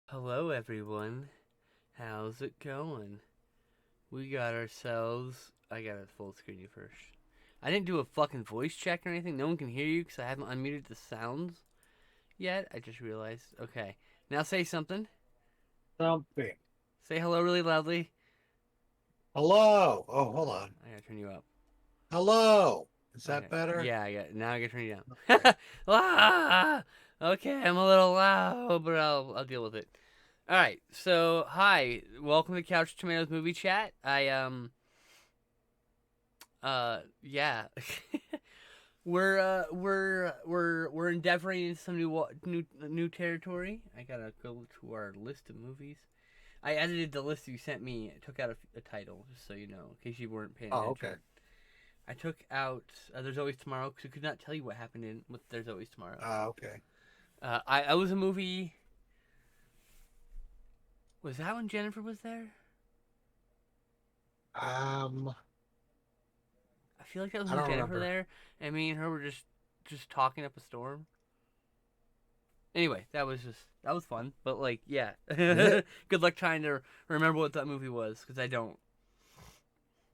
Hello, everyone. How's it going? We got ourselves. I got to full screen you first. I didn't do a fucking voice check or anything. No one can hear you because I haven't unmuted the sounds yet. I just realized. Okay. Now say something. Something. Say hello really loudly. Hello. Oh, hold on. I gotta turn you up. Hello. Is that Okay. better? Yeah, I got. Now I gotta turn you Okay. down. Ah! Okay, I'm a little loud, but I'll deal with it. All right. So hi, welcome to Couch Tomatoes Movie Chat. Yeah. we're endeavoring into some new territory. I gotta go to our list of movies. I edited the list you sent me. I took out a title, just so you know, in case you weren't paying Oh, okay. attention. I took out There's Always Tomorrow because I could not tell you what happened in with There's Always Tomorrow. Okay. I was a movie. Was that when Jennifer was there? Um, I feel like that was I when don't Jennifer remember. there, and me and her were just talking up a storm. Anyway, that was fun. But like, yeah, Yeah. good luck trying to remember what that movie was because I don't.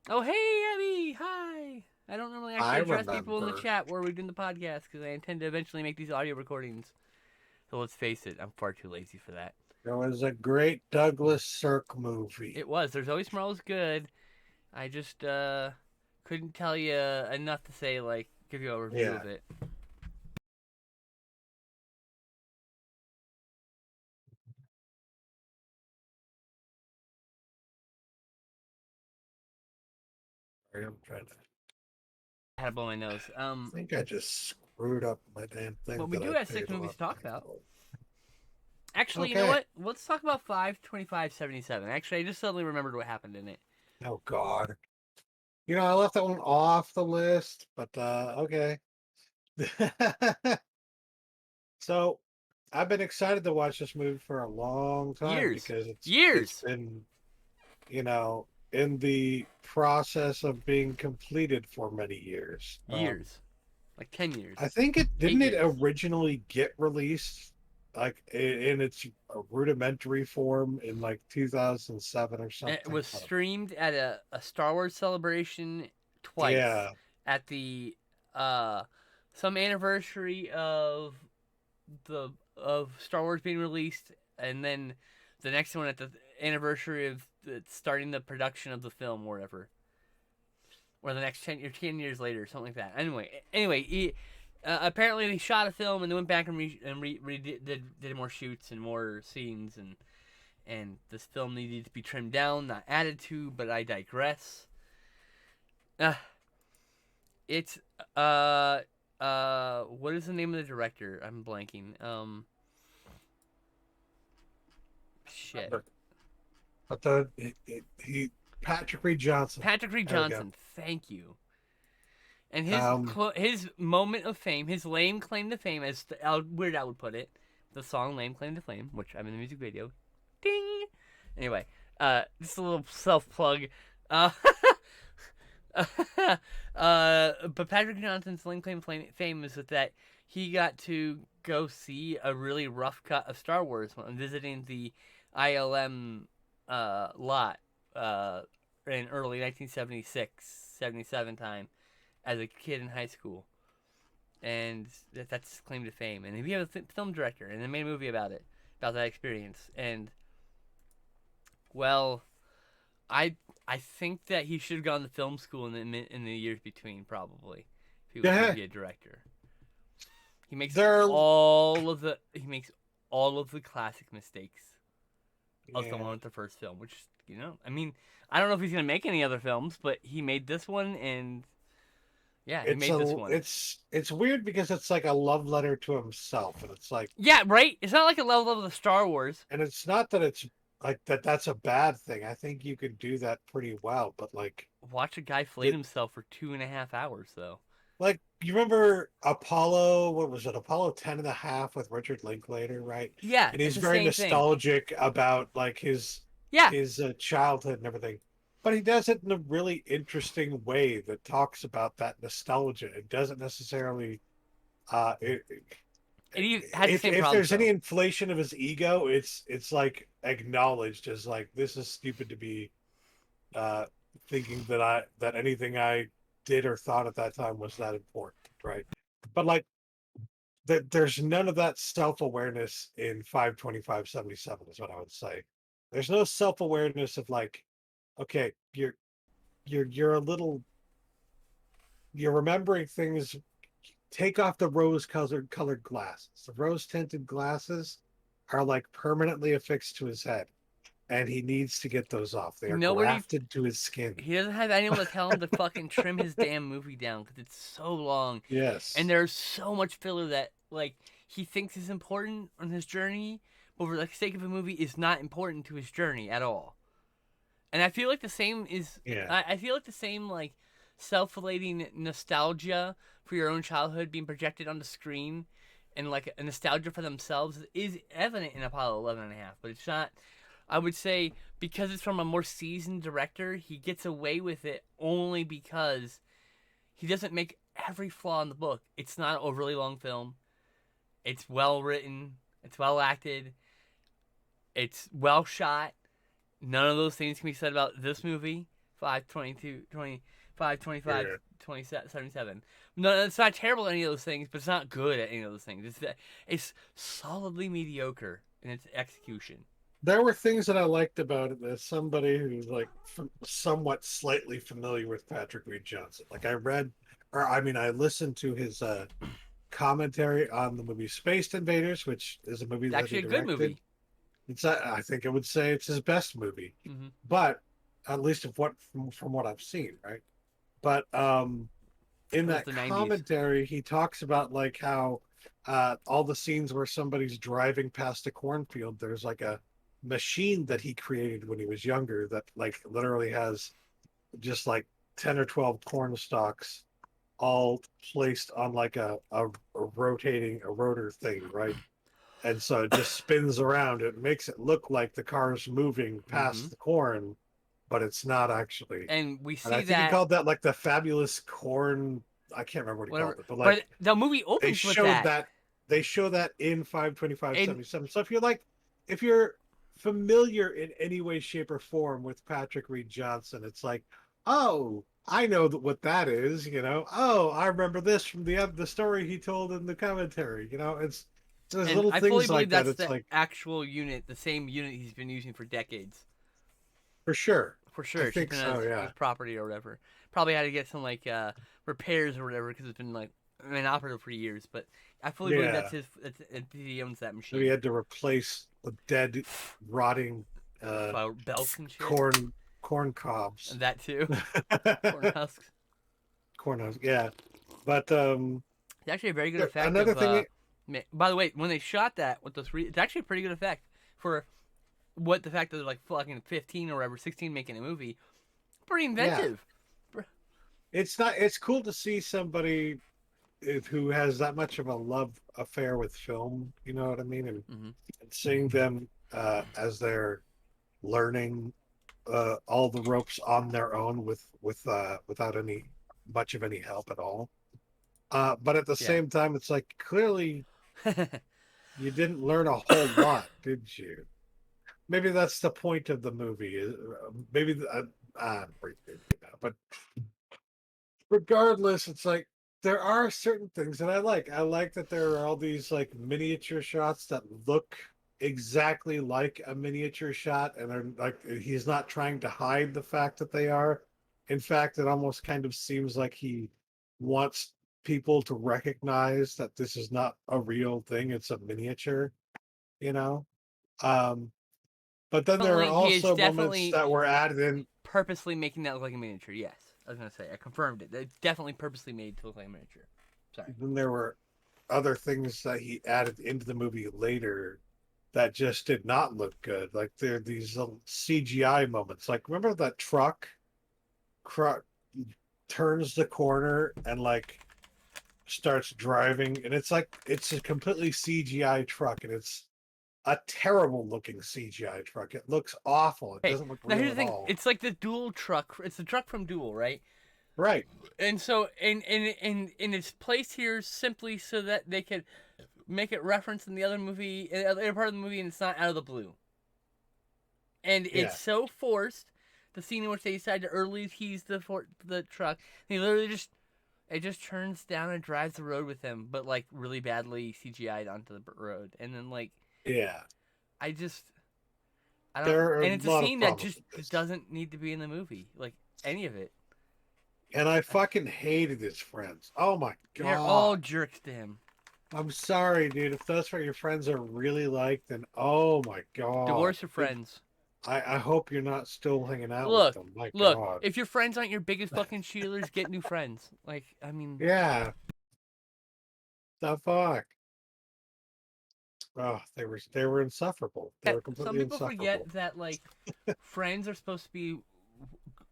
Oh hey Abby, hi. I don't normally I actually address people in the remember. chat where we're doing the podcast because I intend to eventually make these audio recordings. So let's face it, I'm far too lazy for that. There was a great Douglas Sirk movie. It was. There's always Tomorrow's good. I just couldn't tell you enough to say like give you a review Yeah. of it. I'm trying to. I had to blow my nose. I think I just screwed up my damn thing But we that do I have six paid a movies lot to of talk money about. for. Actually, you know Okay. what? Let's talk about 5/25/77. Actually, I just suddenly remembered what happened in it. Oh God. I left that one off the list, but okay. So I've been excited to watch this movie for a long time Years, because it's years, been, in the process of being completed for many years. years, like 10 years, I think it eight didn't it years. originally get released like in its rudimentary form in like 2007 or It something. was streamed at a Star Wars celebration twice Yeah, at the uh some anniversary the of Star Wars being released, and then the next one at the anniversary of starting the production of the film, or whatever, or the next 10 years later, something like that. Apparently they shot a film and they went back and did more shoots and more scenes, and this film needed to be trimmed down, not added to. But I digress. Uh, it's uh what is the name of the director? I'm blanking. Shit. remember. But he Patrick Reed Johnson. Patrick Reed There we go. Johnson. Thank you. And Um, his moment of fame, his lame claim to fame, as Weird Al would put it, the song "Lame Claim to Fame," which I'm in the music video. Ding. Anyway, just a little self plug. Uh, but Patrick Johnson's lame claim to fame is that he got to go see a really rough cut of Star Wars when visiting the ILM lot in early 1976, 77 time as a kid in high school, and that's his claim to fame. And he was a film director, and they made a movie about it, about that experience. And well, I I think that he should have gone to film school in the years between, probably, if he was going to yeah, be a director. they're He makes all of the classic mistakes of the one yeah. with the first film, which, I mean, I don't know if he's going to make any other films, but he made this one, and yeah, he made this one. It's weird because it's like a love letter to himself, and it's like, Yeah, right. It's not like a level of the Star Wars. and it's not that it's like that's a bad thing. I think you could do that pretty well, but Watch a guy flay the himself for 2.5 hours, though. you remember Apollo, what was it, Apollo 10 and a half with Richard Linklater, right? Yeah, And it's he's the very same thing. nostalgic about like Yeah, his childhood and everything. But he does it in a really interesting way that talks about that nostalgia. It doesn't necessarily uh it, It had the same if problems there's any though. inflation of his ego, it's like acknowledged as like this is stupid to be uh thinking that anything I did or thought at that time was that important, right? But like there's none of that self-awareness in 52577 is what I would say. There's no self-awareness of like, okay, you're a little you're remembering things. Take off the rose colored glasses. The rose tinted glasses are like permanently affixed to his head, and he needs to get those off. They are Nobody. grafted to his skin. He doesn't have anyone to tell him to fucking trim his damn movie down because it's so long, and Yes. there's so much filler that like he thinks is important on his journey, but for the sake of a movie, is not important to his journey at all. And I feel like the same is. Yeah. I feel like the same like self-relating nostalgia for your own childhood being projected on the screen, and like a nostalgia for themselves is evident in Apollo 11 and a half, but it's not. I would say because it's from a more seasoned director, he gets away with it only because he doesn't make every flaw in the book. It's not a really long film. It's well written. It's well acted. It's well shot. None of those things can be said about this movie. 522 25 25 Yeah. 77. No, it's not terrible at any of those things, but it's not good at any of those things. It's solidly mediocre in its execution. There were things that I liked about it as somebody who's like somewhat slightly familiar with Patrick Reed Johnson. Like I read, or I mean, I listened to his commentary on the movie Space Invaders, which is a movie It's that actually he a good directed. movie. It's I think I would say it's his best movie, Mm-hmm. but at least of what from what I've seen, right? But in It was that the 90s. commentary, he talks about like how all the scenes where somebody's driving past a cornfield, there's like a machine that he created when he was younger that like literally has just like 10 or 12 corn stalks all placed on like a rotating a rotor thing, right? And so it just spins around. It makes it look like the car's moving Mm-hmm. past the corn, but it's not actually. And we And I see think he that, called that like the fabulous corn. I can't remember what he called whatever. it, but But like the movie they opens with showed that. that they show that in And 52577. So if you're like if you're familiar in any way, shape, or form with Patrick Reed Johnson, it's like, oh, I know what that is, you know. Oh, I remember this from the story he told in the commentary, you know. It's there's and little I fully things believe like that. that's It's the like actual unit, the same unit he's been using for decades. for sure. For I sure, it's just think been so, his yeah. property or whatever. Probably had to get some like repairs or whatever because it's been like inoperative for years. But I fully believe that's Yeah. his. He owns that Maybe he machine. had to replace the dead, rotting uh Belts and shit, corn corn cobs. and that too. Corn husks. Corn husks, yeah. But It's actually a very good effect another of. thing, By the way, when they shot that with the three, it's actually a pretty good effect for what the fact that they're like fucking 15 or whatever, 16 making a movie. Pretty yeah, inventive. it's not. It's cool to see somebody who has that much of a love affair with film. You know what I mean? Mm-hmm. And seeing them as they're learning all the ropes on their own without any much of any help at all. But at the Yeah. same time, it's like clearly you didn't learn a whole lot, did you? Maybe that's the point of the movie. Maybe but regardless, it's like there are certain things that I like. I like that there are all these like miniature shots that look exactly like a miniature shot, and they're like he's not trying to hide the fact that they are. In fact, it almost kind of seems like he wants people to recognize that this is not a real thing; it's a miniature, you know. Um, but then there are Definitely, he is also moments definitely that were added in. purposely making that look like a miniature. Yes, I was gonna say I confirmed it. It's definitely purposely made to look like a miniature. Sorry. Then there were other things that he added into the movie later that just did not look good. Like there are these little CGI moments. Like remember that truck turns the corner and like starts driving, and it's like it's a completely CGI truck, and it's a terrible looking CGI truck. It looks awful. It Hey, doesn't look now real here's the at thing. all. It's like the Duel truck. It's the truck from Duel, right? Right. And so, and it's placed here simply so that they can make it reference in the other movie, in the other part of the movie, and it's not out of the blue. And it's Yeah, so forced. The scene in which they decide to early tease the truck, he literally just it just turns down and drives the road with him, but like really badly CGI'd onto the road, and then like yeah. I just I don't, There are a and it's a lot of scene that problems just with this, doesn't need to be in the movie, like any of it. and I fucking hated his friends. Oh my They're all god. jerks to him. I'm sorry, dude. If that's what your friends are really like, then oh my god. Divorce your friends. I hope you're not still hanging out with Look, them. My look. god. If your friends aren't your biggest fucking cheerleaders, get new friends. Like, I mean, Yeah. The fuck. Oh, they were insufferable. They were some completely people forget insufferable. that like friends are supposed to be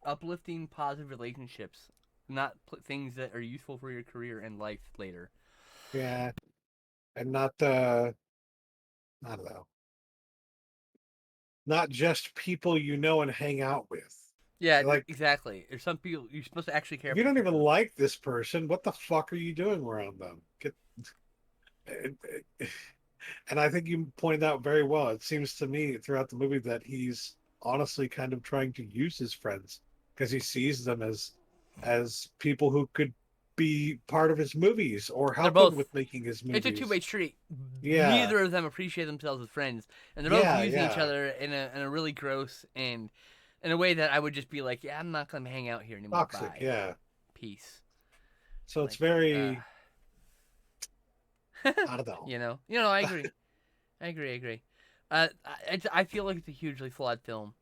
uplifting, positive relationships, not things that are useful for your career and life later. Yeah, and I don't know, not just people you know and hang out with. Yeah, Like, exactly. There's some people you're supposed to actually care if you about. don't even like this person, what the fuck are you doing around them? And I think you pointed out very well. It seems to me throughout the movie that he's honestly kind of trying to use his friends because he sees them as people who could be part of his movies or They're help him both. with making his It's a movies. two-way street. Yeah, Neither of them appreciate themselves as friends, and they're both yeah, using each yeah. other in a really gross and in a way that I would just be like, yeah, I'm not gonna hang out here anymore. Toxic, Bye, yeah. peace. So it's Like, very, I don't know. I agree. I agree. I feel like it's a hugely flawed film.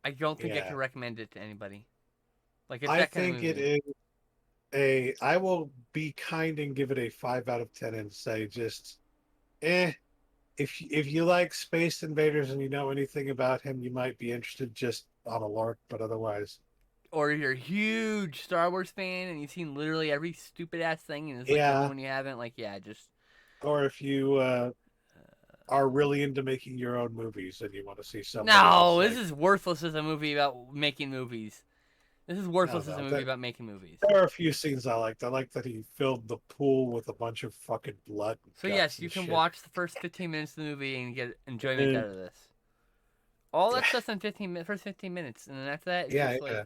I don't think I Yeah. could recommend it to anybody. Like, it's I that kind of think it movie. is I will be kind and give it a 5 out of 10 and say just eh. If you like Space Invaders and you know anything about him, you might be interested just on a lark, but otherwise, Or you're a huge Star Wars fan and you've seen literally every stupid ass thing, and it's like the only yeah. one you haven't. Like, yeah, just Or if you are really into making your own movies and you want to see somebody else no. This like is worthless as a movie about making movies. This is I don't worthless as a know movie that about making movies. there are a few scenes I liked. I like that he filled the pool with a bunch of fucking blood and So guts yes, you and can shit. watch the first 15 minutes of the movie and get enjoyment Eh, out of this. All that stuff's in first 15 minutes, and then after that, it's yeah, just like, yeah.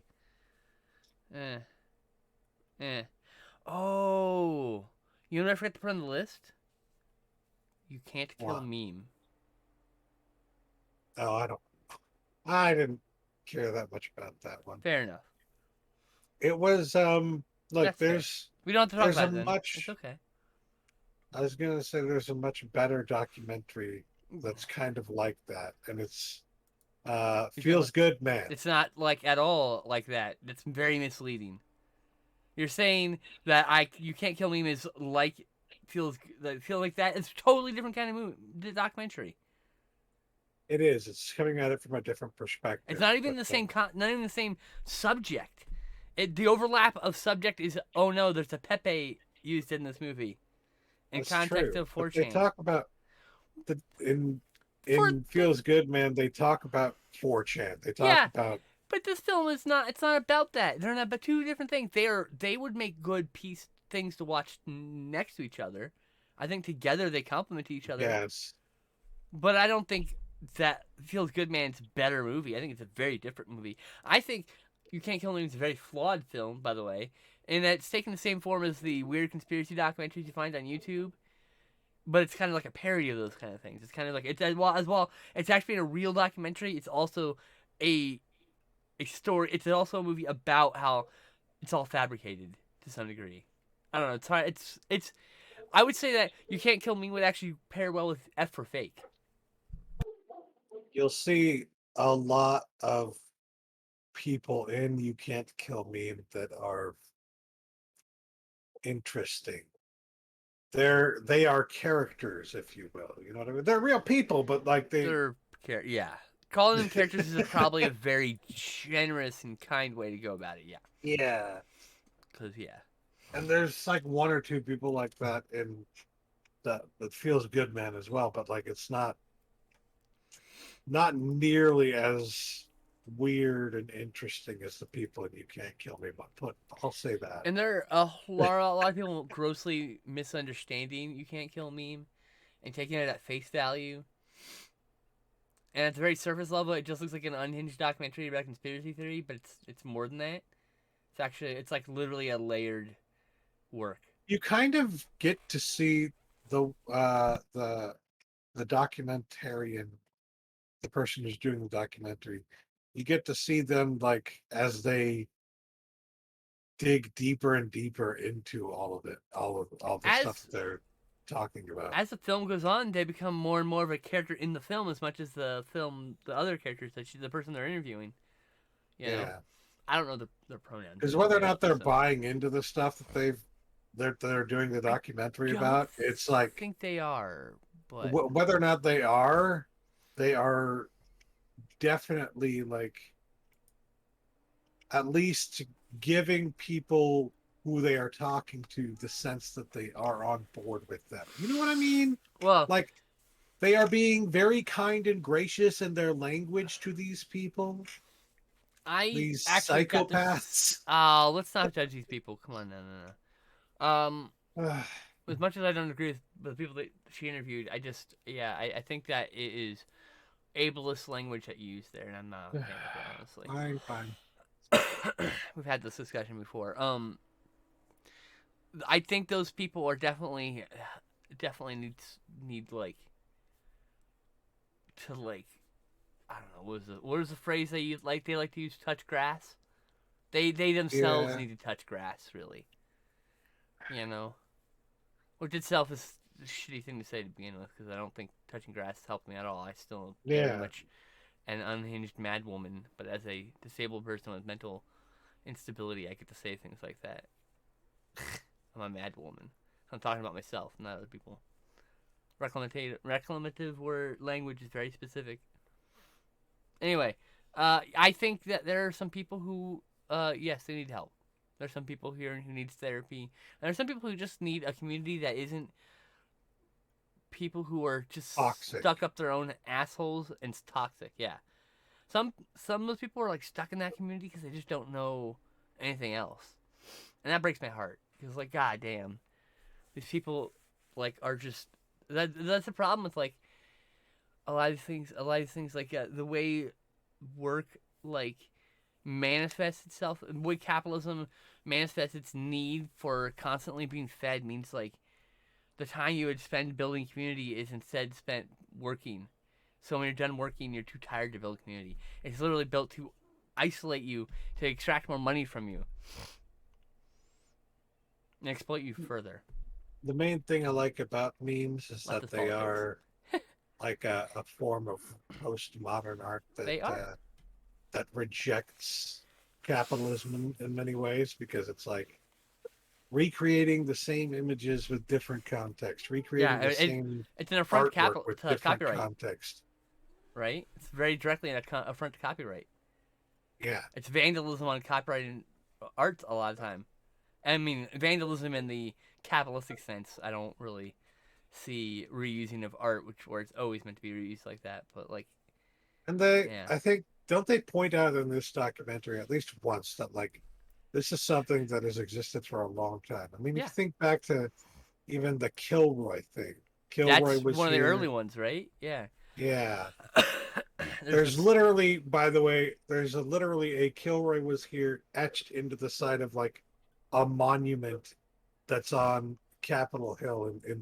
eh, eh. Oh, you know what I forgot to put on the list? You can't kill Wow. meme. Oh, I didn't care that much about that one. Fair enough. It was look, That's fair. We don't have to talk there's about a it then. It's much okay. I was gonna say there's a much better documentary that's kind of like that, and it's You're talking Feels about, Good Man. it's not like at all like that. That's very misleading. You're saying that I you can't kill meme is like feel like that. It's a totally different kind of movie, the documentary. It is. It's coming at it from a different It's perspective, not even but the same not even the same subject. The overlap of subject is, oh no, there's a Pepe used in this movie in that's context true. of But they 4chan. talk about the For in the Feels Good Man. They talk about 4chan. They talk Yeah, about but this film is not. It's not about that. They're not about two different things. They would make good piece things to watch next to each other. I think together they complement each other. yes, But I don't think that Feels Good Man's a better movie. I think it's a very different movie. I think You Can't Kill Me is a very flawed film, by the way, and that it's taken the same form as the weird conspiracy documentaries you find on YouTube. But it's kind of like a parody of those kind of things. It's kind of like it's as well. It's actually a real documentary. It's also a a story. It's also a movie about how it's all fabricated to some degree. I don't know. It's hard. It's. I would say that You Can't Kill Me would actually pair well with F for Fake. you'll see a lot of people in You Can't Kill Me that are interesting. They are characters, if you will. You know what I mean? They're real people, but like they They're yeah. Calling them characters is probably a very generous and kind way to go about it. Yeah, yeah. because yeah, And there's like one or two people like that in that Feels Good Man as well, but like it's not nearly as weird and interesting as the people in You Can't Kill Me. But I'll say that. and there are a lot of people grossly misunderstanding You Can't Kill Meme. and taking it at face value. And at the very surface level, it just looks like an unhinged documentary about conspiracy theory, but it's more than that. It's like literally a layered work. You kind of get to see the documentarian, the person who's doing the documentary. You get to see them like as they dig deeper and deeper into all of it, all the stuff As that they're talking about. as the film goes on, they become more and more of a character in the film as much as the other characters the person they're interviewing. You know, Yeah, I don't know their pronouns. because I didn't whether or read not up this they're stuff. buying into the stuff that they're doing the I documentary don't about, it's like think they are, but whether or not they are definitely like at least giving people who they are talking to the sense that they are on board with them. You know what I mean? well, Like they are being very kind and gracious in their language to these people, I these actually got this. psychopaths. Oh, let's not judge these people. Come on, no, no, no. Uh, As much as I don't agree with the people that she interviewed, I think that it is ableist language that you used there, and I'm not a fan of it, honestly. fine. We've had this discussion before. I think those people are definitely need like to like I don't know what was the phrase they use they like to use touch grass. They themselves Yeah, need to touch grass, really. You know, which itself is a shitty thing to say to begin with, because I don't think touching grass helped me at all. I still am very yeah. much an unhinged mad woman, but as a disabled person with mental instability, I get to say things like that. I'm a mad woman. I'm talking about myself, not other people. Reclamative word language is very specific. Anyway, I think that there are some people who, yes, they need help. There's some people here who needs therapy. And there's some people who just need a community that isn't people who are just Toxic. stuck up their own assholes and it's toxic. Yeah, some of those people are like stuck in that community because they just don't know anything else, and that breaks my heart because like god damn, these people like are just that's the problem with like a lot of things like the way work like manifests itself, the way capitalism manifests its need for constantly being fed means like the time you would spend building community is instead spent working. So when you're done working, you're too tired to build community. It's literally built to isolate you, to extract more money from you, and exploit you further. The main thing I like about memes is that Leftist they politics. are like a form of postmodern art They are. that rejects capitalism in many ways because it's like recreating the same images with different context, Yeah, recreating the same it's an affront artwork with to different copyright, context. right? It's very directly an affront to copyright. Yeah. It's vandalism on copyrighted art a lot of time. I mean, vandalism in the capitalistic sense, I don't really see reusing of art, where it's always meant to be reused like that. But like, And yeah, I think, don't they point out in this documentary at least once that like this is something that has existed for a long time. I mean, if yeah, you think back to even the Kilroy thing, Kilroy that's was one of the early here. ones, right? Yeah. Yeah. There's There's this. literally, by the way, literally a Kilroy was here etched into the side of like a monument that's on Capitol Hill in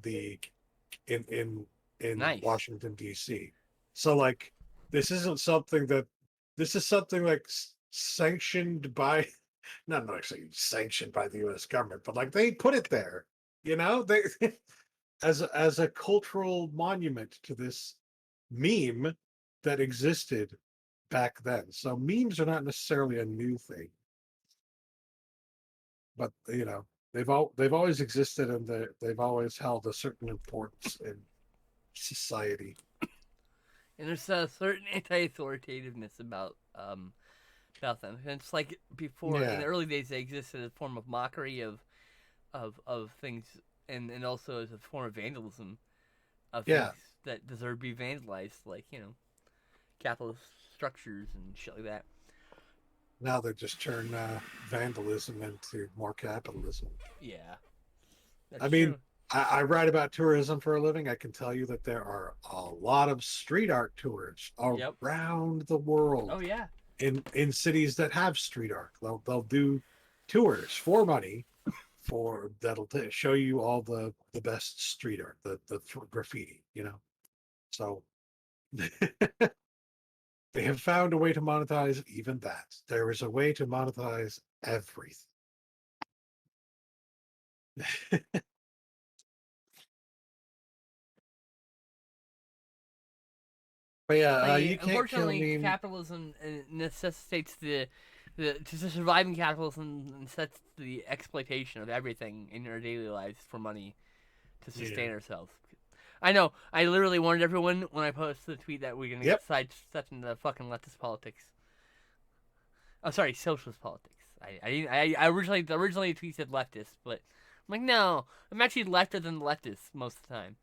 in in Nice. Washington D.C. So like this isn't something that this is something like sanctioned by not actually sanctioned by the U.S. government, but like they put it there, they as a cultural monument to this meme that existed back then. So memes are not necessarily a new thing, but they've always existed and they've always held a certain importance in society. And there's a certain anti-authoritativeness about them. And it's like before in Yeah, the early days, they existed as a form of mockery of things, and also as a form of vandalism of yeah. things that deserve to be vandalized, like capitalist structures and shit like that. Now they just turn vandalism into more capitalism. Yeah, that's I mean, true. I write about tourism for a living. I can tell you that there are a lot of street art tours Yep. around the Oh world yeah. in cities that have street art. They'll do tours for money for that'll show you all the best street art, the graffiti, you know. So they have found a way to monetize even that. There is a way to monetize everything. But yeah, Unfortunately, you can't kill unfortunately, me. capitalism necessitates the to survive in capitalism necessitates the exploitation of everything in our daily lives for money to Yeah. sustain ourselves. I know. I literally warned everyone when I posted the tweet that we're gonna get Yep. such into fucking leftist politics. Oh, sorry, socialist politics. I originally the tweet said leftist, but I'm like, no, I'm actually lefter than leftist most of the time.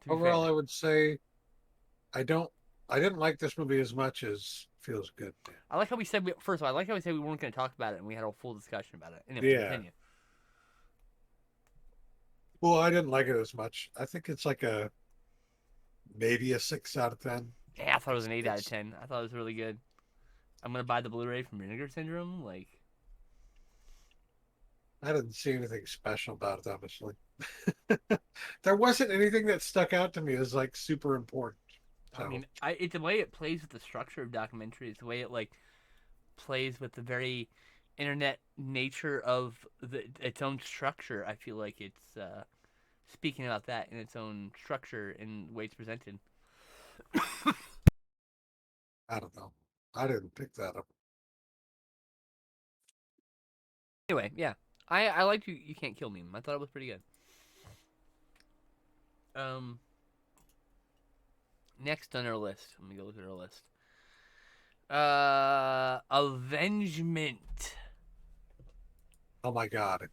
To be Overall, fair, I would say I don't. I didn't like this movie as much as Feels Good. I like how we said first of all, I like how we said we weren't going to talk about it, and we had a full discussion about it. Anyway, Yeah. continue. Well, I didn't like it as much. I think it's like maybe a 6 out of 10. Yeah, I thought it was an 8 out of It's 10. I thought it was really good. I'm gonna buy the Blu-ray from Vinegar Syndrome. Like, I didn't see anything special about it, honestly. There wasn't anything that stuck out to me as like super important. I So mean, it's the way it plays with the structure of documentaries, the way it like plays with the very internet nature of its own structure. I feel like it's speaking about that in its own structure and the way it's presented. I don't know. I didn't pick that up. Anyway, yeah, I liked you. You Can't Kill Me. I thought it was pretty good. Um, Next on our list, let me go look at our list. Avengement. Oh my God.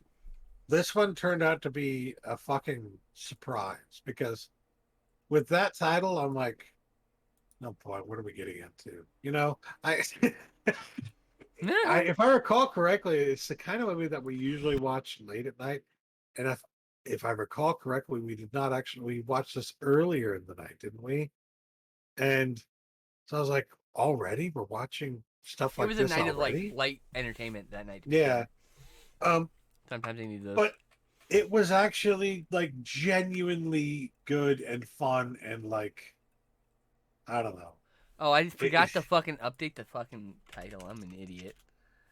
This one turned out to be a fucking surprise because with that title, I'm like, no point. What are we getting into? You know, I, if I recall correctly, it's the kind of movie that we usually watch late at night. And if I recall correctly, we did not actually we watched this earlier in the night, didn't we? And so I was like, already we're watching stuff It like was a this night of like already? light entertainment that night. To be Yeah. fair, Um, sometimes I need those. but it was actually like genuinely good and fun and like I don't know. Oh, I just It forgot to fucking update the fucking title. I'm an idiot.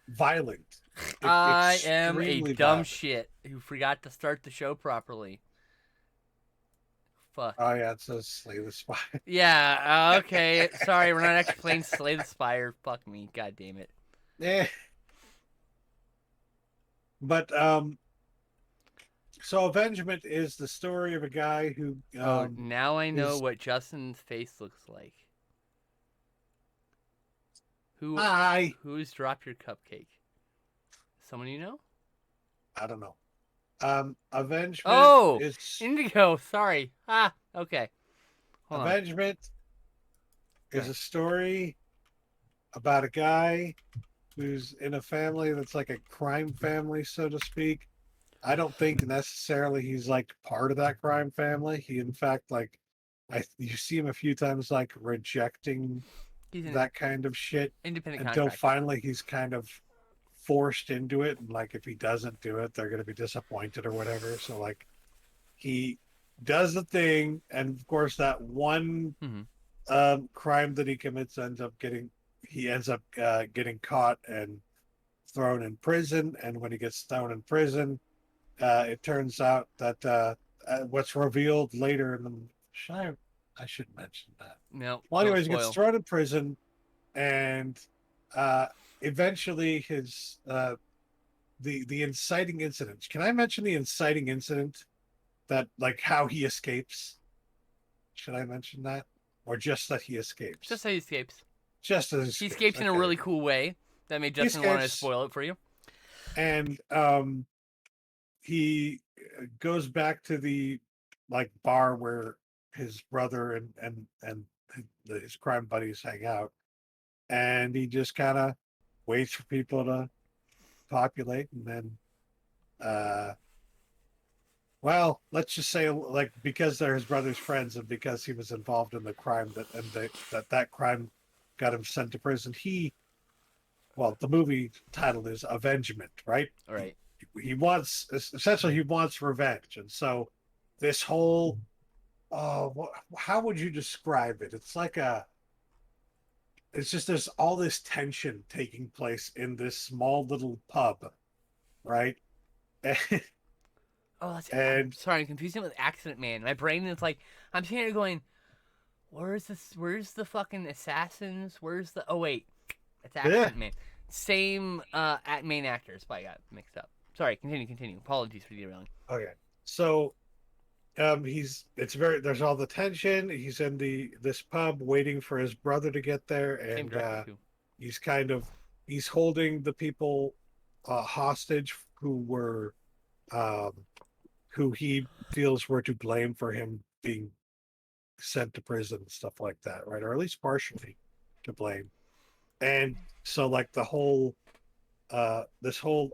violent. I am a Extremely dumb violent. shit who forgot to start the show properly. Fuck. Oh yeah, it says Slay the Spy. Yeah, okay. Sorry, we're not actually playing Slay the Spire. Fuck me. God damn it. Yeah. But so Avengement is the story of a guy who Oh, now I know is what Justin's face looks like. Who hi. who's dropped your cupcake? Someone you know? I don't know. Avengement Oh, is Indigo. Sorry. Ah, okay. Hold on. Avengement is Okay. a story about a guy who's in a family that's like a crime family, so to speak. I don't think necessarily he's like part of that crime family. He, in fact, like, you see him a few times like rejecting He's an that kind of shit independent until contractor. finally he's kind of forced into it. And like, if he doesn't do it, they're going to be disappointed or whatever. So, like, he does the thing. And of course, that one Mm-hmm. crime that he commits he ends up getting caught and thrown in prison. And when he gets thrown in prison, it turns out that what's revealed later in the should I should mention that. No, Well, don't anyways, he gets spoil. thrown in prison, and uh, eventually his the inciting incident. Can I mention the inciting incident that like how he escapes? Should I mention that, or just that he Just escapes? say he escapes. Just that he He escapes. escapes in a Okay, really cool way that made he Justin want to escapes, spoil it for you. and he goes back to the like bar where his brother and his crime buddies hang out, and he just kind of waits for people to populate, and then uh well, let's just say like because they're his brother's friends and because he was involved in the crime that crime got him sent to prison. The movie title is Avengement, right? All right. He wants essentially he wants revenge, and so this whole how would you describe it? It's just there's all this tension taking place in this small little pub, right? And, Oh, I'm and sorry. I'm confusing it with Accident Man. My brain is like, I'm sitting here going, where's this? Where's the fucking assassins? Where's the? Oh wait, it's yeah, Accident Man. Same main actors, but I got mixed up. Sorry. Continue. Apologies for derailing. okay. So there's all the tension. He's in this pub waiting for his brother to get there, Same and director too. he's kind of he's holding the people hostage um who he feels were to blame for him being sent to prison and stuff like that, right? Or at least partially to blame. And so like the whole this whole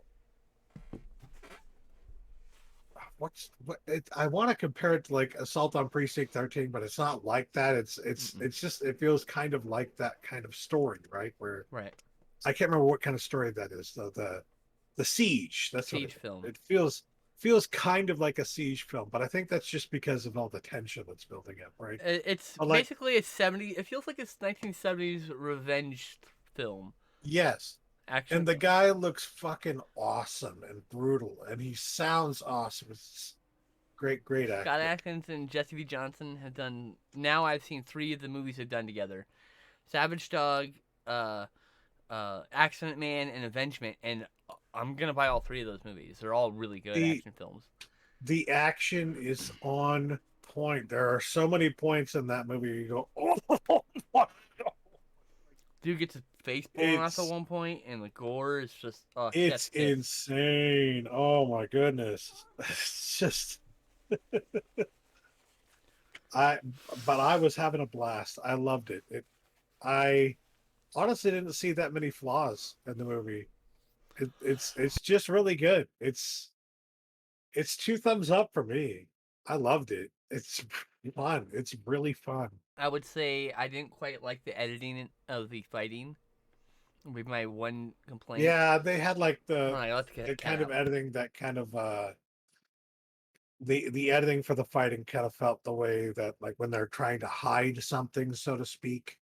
I want to compare it to like Assault on Precinct 13, but it's not like that. Mm-mm. It's just it feels kind of like that kind of story, right? Where Right. I can't remember what kind of story that is. The siege. That's what Siege film. it feels kind of like a siege film, but I think that's just because of all the tension that's building up, right? It's But like, basically a 70. It feels like it's 1970s revenge film, yes. action And the film. guy looks fucking awesome and brutal, and he sounds awesome. It's great, great Scott acting. Adkins and Jesse V. Johnson have done. Now I've seen three of the movies they've done together: Savage Dog, uh, Accident Man, and Avengement. And I'm gonna buy all three of those movies. They're all really good The action films. the action is on point. There are so many points in that movie you go, oh, Dude gets his face blown off at it's one point, and the gore is just chef's it's kiss. insane. Oh my goodness. It's just I but I was having a blast. I loved it. I honestly didn't see that many flaws in the movie. It's just really good. It's two thumbs up for me. I loved it. It's fun. It's really fun. I would say I didn't quite like the editing of the fighting. Would be my one complaint. Yeah, they had like Hold on, let's get the a cat kind of out. editing that kind of the editing for the fighting kind of felt the way that like when they're trying to hide something, so to speak,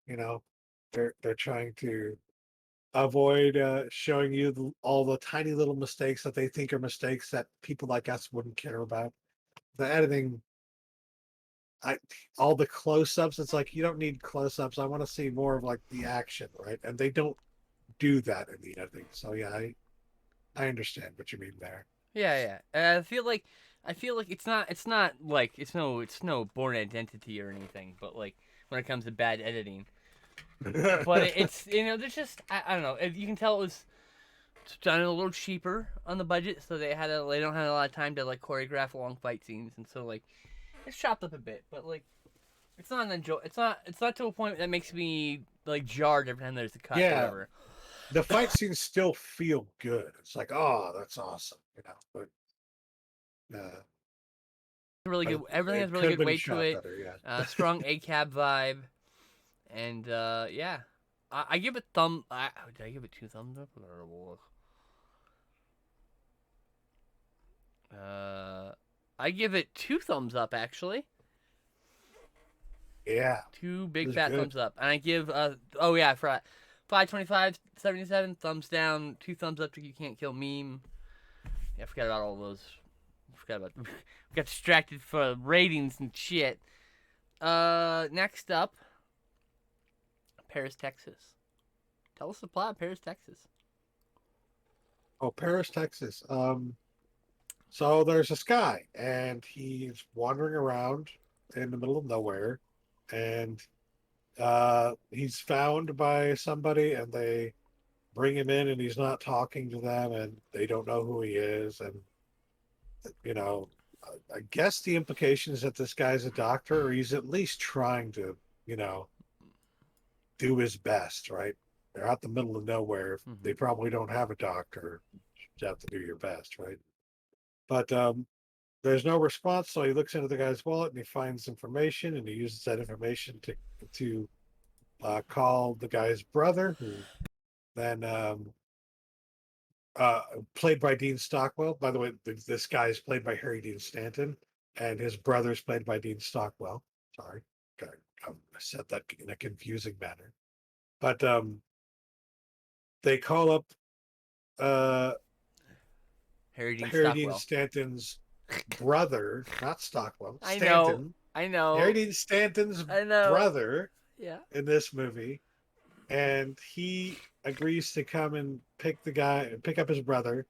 you know, they're trying to avoid showing you all the tiny little mistakes that they think are mistakes that people like us wouldn't care about. The editing, I all the close-ups, it's like you don't need close-ups. I want to see more of like the action, right? And they don't do that in the editing. So yeah, I understand what you mean there. Yeah. I feel like it's not like it's no Born Identity or anything, but like when it comes to bad editing, but it's there's just I don't know. You can tell it was done a little cheaper on the budget, so they don't have a lot of time to like choreograph long fight scenes, and so like it's chopped up a bit, but like it's not an enjoy. It's not to a point that makes me like jarred every time there's a cut or Yeah, whatever. the fight scenes still feel good. It's like, oh, that's awesome, uh, Really but good. Everything has it really could have good been weight to shot it. better. Yeah. Strong ACAB vibe. And yeah, I give it thumb. Did I give it two thumbs up? Uh, I give it two thumbs up actually. Yeah, Two it big was fat good. thumbs up. And I give oh yeah, I forgot. 525.77 thumbs down, two thumbs up to You Can't Kill Meme. Yeah, I forgot about all those. I forgot about we got distracted for ratings and shit. Next up, Paris, Texas. Tell us the plot of Paris, Texas. Oh, Paris, Texas. So there's this guy, and he's wandering around in the middle of nowhere, and he's found by somebody, and they bring him in, and he's not talking to them, and they don't know who he is, and you know, I guess the implication is that this guy's a doctor, or he's at least trying to, you know, do his best, right? They're out the middle of nowhere. Mm-hmm. They probably don't have a doctor. You have to do your best, right? But There's no response, so he looks into the guy's wallet and he finds information, and he uses that information to call the guy's brother, who then uh, played by Dean Stockwell. By the way, this guy is played by Harry Dean Stanton, and his brother is played by Dean Stockwell. Sorry, I said that in a confusing manner. But they call up uh, Harry Dean Harry Dean Stockwell. Stanton's brother, not Stockwell, I know. Stanton. I Harry know. Dean Stanton's I know. brother Yeah. in this movie, and he agrees to come and pick up his brother,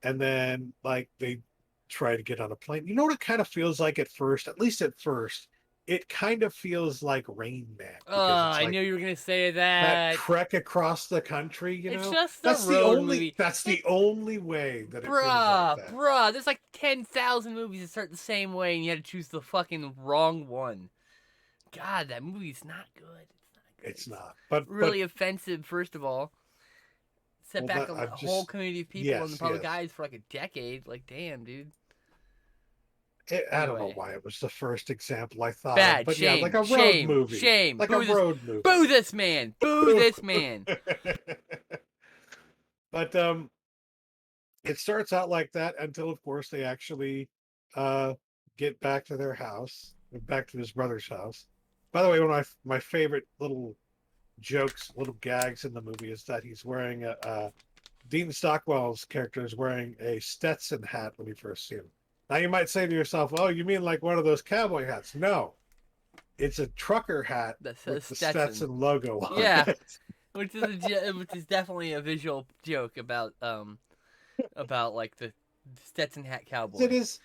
and then like they try to get on a plane. You know what it kind of feels like at first, at least at first, it kind of feels like Rain Man Oh, because it's I like knew you were gonna say that that. trek across the country, It's just a road movie. That's Like, the only way that it feels like bruh, that. bruh. There's like 10,000 movies that start the same way, and you had to choose the fucking wrong one. God, that movie's not good. It's not good. It's It's not. But really offensive, first of all. Set well, back that a I'm whole just community of people in the yes, public yes. eyes for like a decade. Like, damn, dude. I don't know Anyway, why it was the first example I thought of, bad. but yeah, like Shame. a road Shame. movie, Shame. like a Boo this. road movie. Boo this man. Boo this man. But it starts out like that until, of course, they actually uh, get back to their house, back to his brother's house. By the way, one of my favorite little jokes, little gags in the movie is that he's wearing a Dean Stockwell's character is wearing a Stetson hat when you first see him. Now you might say to yourself, "Oh, you mean like one of those cowboy hats?" No, it's a trucker hat That says with the Stetson. Stetson logo on Yeah, it. which is definitely a visual joke about like the Stetson hat It cowboy. is.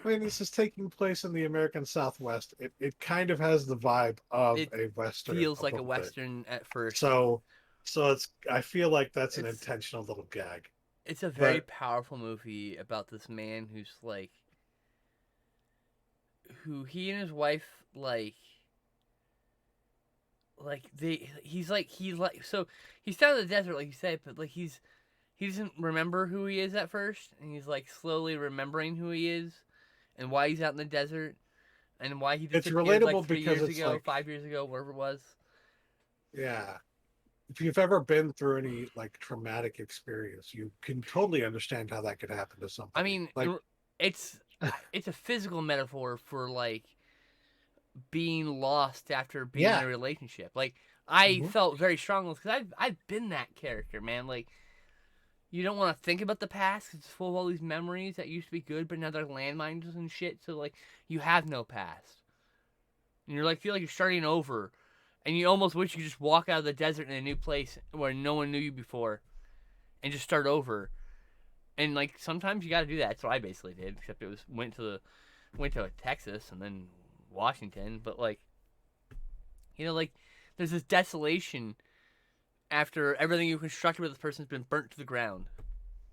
I mean, this is taking place in the American Southwest. It kind of has the vibe of It a Western feels a like a little bit. western at first. So, so it's. I feel like that's an It's intentional little gag. it's a very But powerful movie about this man who's like who he and his wife he's like so he's down in the desert like you said, but like he doesn't remember who he is at first, and he's like slowly remembering who he is and why he's out in the desert and why he it's disappeared like relatable three because years it's ago, like, 5 years ago, wherever it was. yeah, if you've ever been through any like traumatic experience, you can totally understand how that could happen to I somebody. mean, Like, it's it's a physical metaphor for like being lost after being in yeah, a relationship. Like I mhm. felt very strongly because I've been that character, man. Like you don't want to think about the past 'cause it's full of all these memories that used to be good, but now they're landmines and shit. So like you have no past, and you're like feel like you're starting over, and you almost wish you could just walk out of the desert in a new place where no one knew you before, and just start over. And like sometimes you got to do that. That's what I basically did, except it was went to Texas and then Washington, but like like there's this desolation after everything you constructed with this person's been burnt to the ground,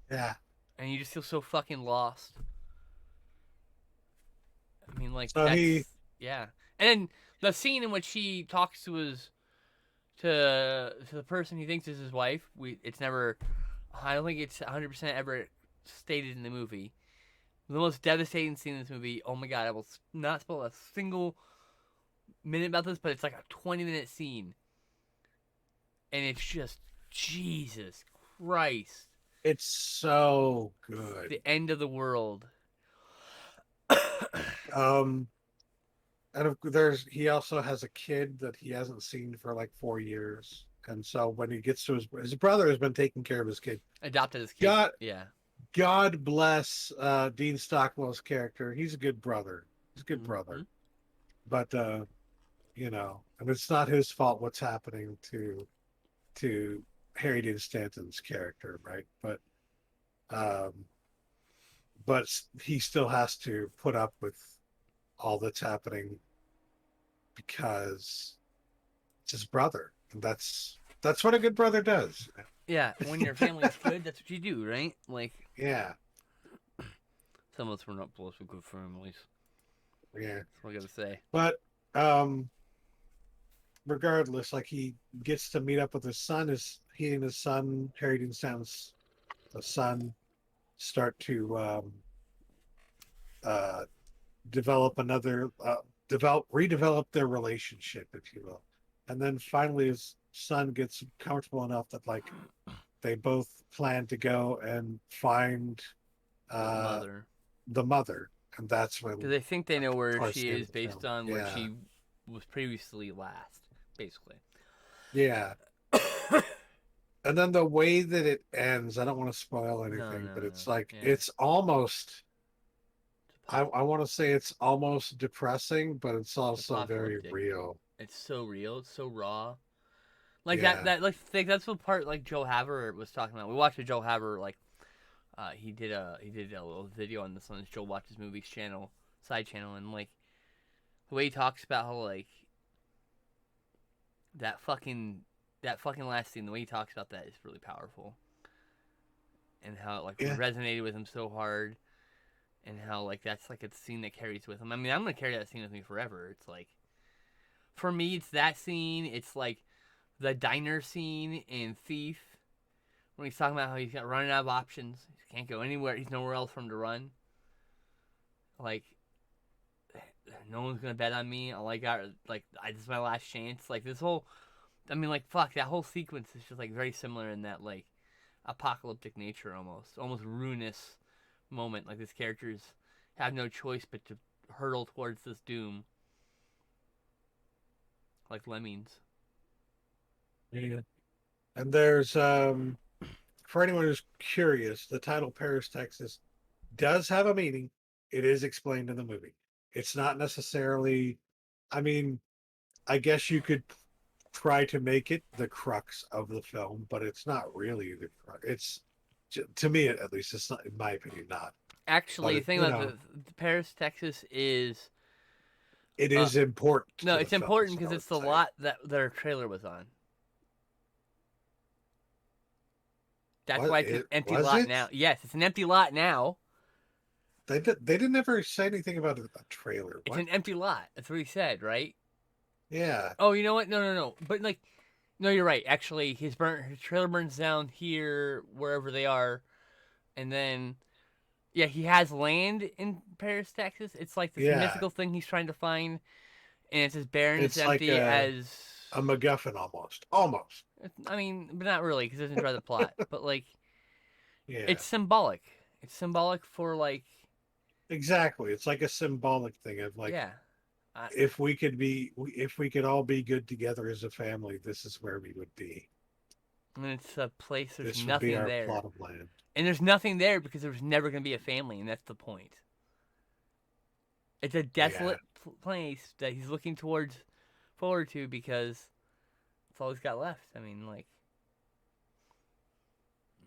Yeah. and you just feel so fucking lost. I mean, like So he, that's yeah. And then the scene in which he talks to the person he thinks is his wife, it's never. I don't think it's 100% ever stated in the movie. The most devastating scene in this movie. Oh my god, I will not spoil a single minute about this, but it's like a 20-minute scene, and it's just Jesus Christ, it's so good. the end of the world. Um, and there's he also has a kid that he hasn't seen for like 4 years, and so when he gets to his brother has been taking care of his kid. Adopted his kid. God, Yeah. God bless Dean Stockwell's character. He's a good brother. He's a good Mm-hmm. brother, but and it's not his fault what's happening to Harry Dean Stanton's character, right? Um, but he still has to put up with all that's happening because it's his brother. And that's what a good brother does. Yeah, when your family's good, that's what you do, right? Like Yeah, some of us were not blessed with good families. yeah. That's what I gotta say. But um, regardless, like he gets to meet up with his son. He and his son, Harry Stanton's son, start to uh, develop another, redevelop their relationship, if you will. And then finally, his son gets comfortable enough that like they both plan to go and find The uh, mother. the mother, and that's Because when they think they know where towards she the end is of the based film. on where Yeah, she was previously last, basically. yeah. And then the way that it ends, I don't want to spoil No, anything, no, but no. it's like Yeah. it's almost. It's, I want to say it's almost depressing, but it's it's also very apocalyptic. real. It's so real. It's so raw. Like that. Yeah, That's what part like Joe Haver was talking about. We watched a Joe Haver like he did a little video on this on his Joe Watches Movies channel, side channel, and like the way he talks about how like that fucking that fucking last scene, the way he talks about that is really powerful, and how it like yeah, resonated with him so hard, and how like that's like a scene that carries with him. I mean, I'm gonna carry that scene with me forever. It's like for me, it's that scene. It's like the diner scene in Thief when he's talking about how he's got running out of options. He can't go anywhere. He's nowhere else for him to run. Like no one's gonna bet on me. All I got, like, this is my last chance. Like this whole, I mean, like fuck, that whole sequence is just like very similar in that like apocalyptic nature, almost ruinous moment. Like these characters have no choice but to hurtle towards this doom, like lemmings. yeah. And there's for anyone who's curious, the title Paris, Texas does have a meaning. It is explained in the movie. It's not necessarily, I mean, I guess you could try to make it the crux of the film, but it's not really the crux. It's to me at least, it's not, in my opinion, not. But Actually, the it, thing about the Paris, Texas is it uh is important no, to the it's film. Is important what because I would it's the say. lot that their trailer was on. That's Was why it's an it? empty Was lot it? now. Yes, it's an empty lot now. They didn't ever say anything about a trailer. It's What? an empty lot. That's what he said, right? Yeah, Oh, you know what? No, no, no. But like, no, you're right. Actually, his trailer burns down here, wherever they are, and then yeah, he has land in Paris, Texas. It's like this yeah. mythical thing he's trying to find, and it's as barren, as It's like empty as. a MacGuffin almost, almost. I mean, but not really, because it doesn't drive the plot. But like, Yeah, it's symbolic. It's symbolic for like, exactly. It's like a symbolic thing of like yeah, I, if we could all be good together as a family, this is where we would be. and it's a place. There's This would be nothing our there, plot of land. and there's nothing there because there's never gonna be a family, and that's the point. It's a Yeah. desolate place that he's looking forward to because it's all he's got left. I mean, like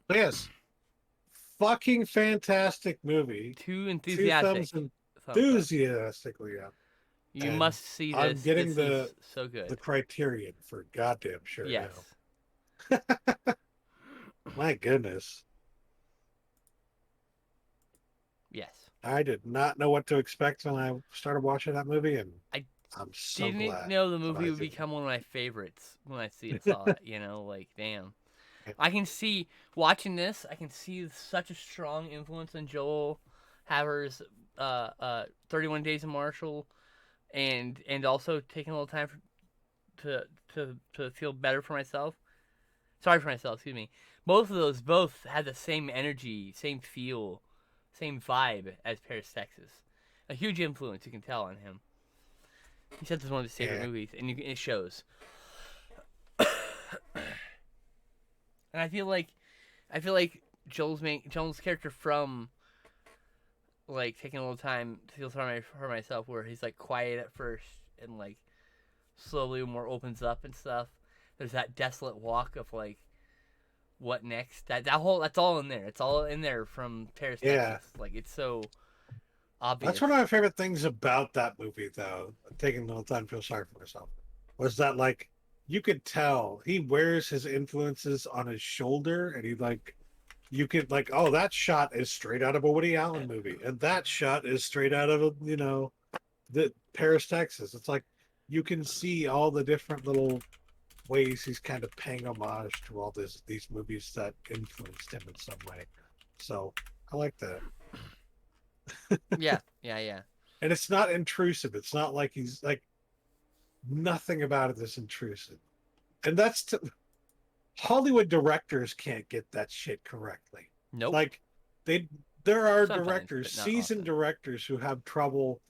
But yes, fucking fantastic movie. too Two thumbs enthusiastic thumbs up. enthusiastically up. You And must see I'm this. getting This is so the good. criterion for goddamn sure now. Yes. My goodness. Yes. I did not know what to expect when I started watching that movie, and I I'm so didn't glad know the that movie I would did. become one of my favorites when I saw it. Like damn. I can see watching this. I can see such a strong influence on Joel Haver's 31 Days of Marshall, and also taking a little time to feel better for myself. Sorry for myself. Excuse me. Both of those both had the same energy, same feel, same vibe as Paris, Texas. A huge influence, you can tell on him. He said this is one of his favorite Yeah, movies, and it shows. And I feel like Joel's character from like taking a little time to feel sorry for myself, where he's like quiet at first and like slowly more opens up and stuff. There's that desolate walk of like what next. That's all in there. It's all in there from Paris, yeah. Texas. Like it's so That's obvious. one of my favorite things about that movie, though. Taking a little time to feel sorry for myself was that like you could tell he wears his influences on his shoulder, and he like you could like, oh, that shot is straight out of a Woody Allen movie, and that shot is straight out of a the Paris, Texas. It's like you can see all the different little ways he's kind of paying homage to all these movies that influenced him in some way. So I like that. Yeah, yeah, yeah. And it's not intrusive. It's not like he's like nothing about it is intrusive. And Hollywood directors can't get that shit correctly. Nope. Like they there are Sometimes, directors, but not seasoned often. directors who have trouble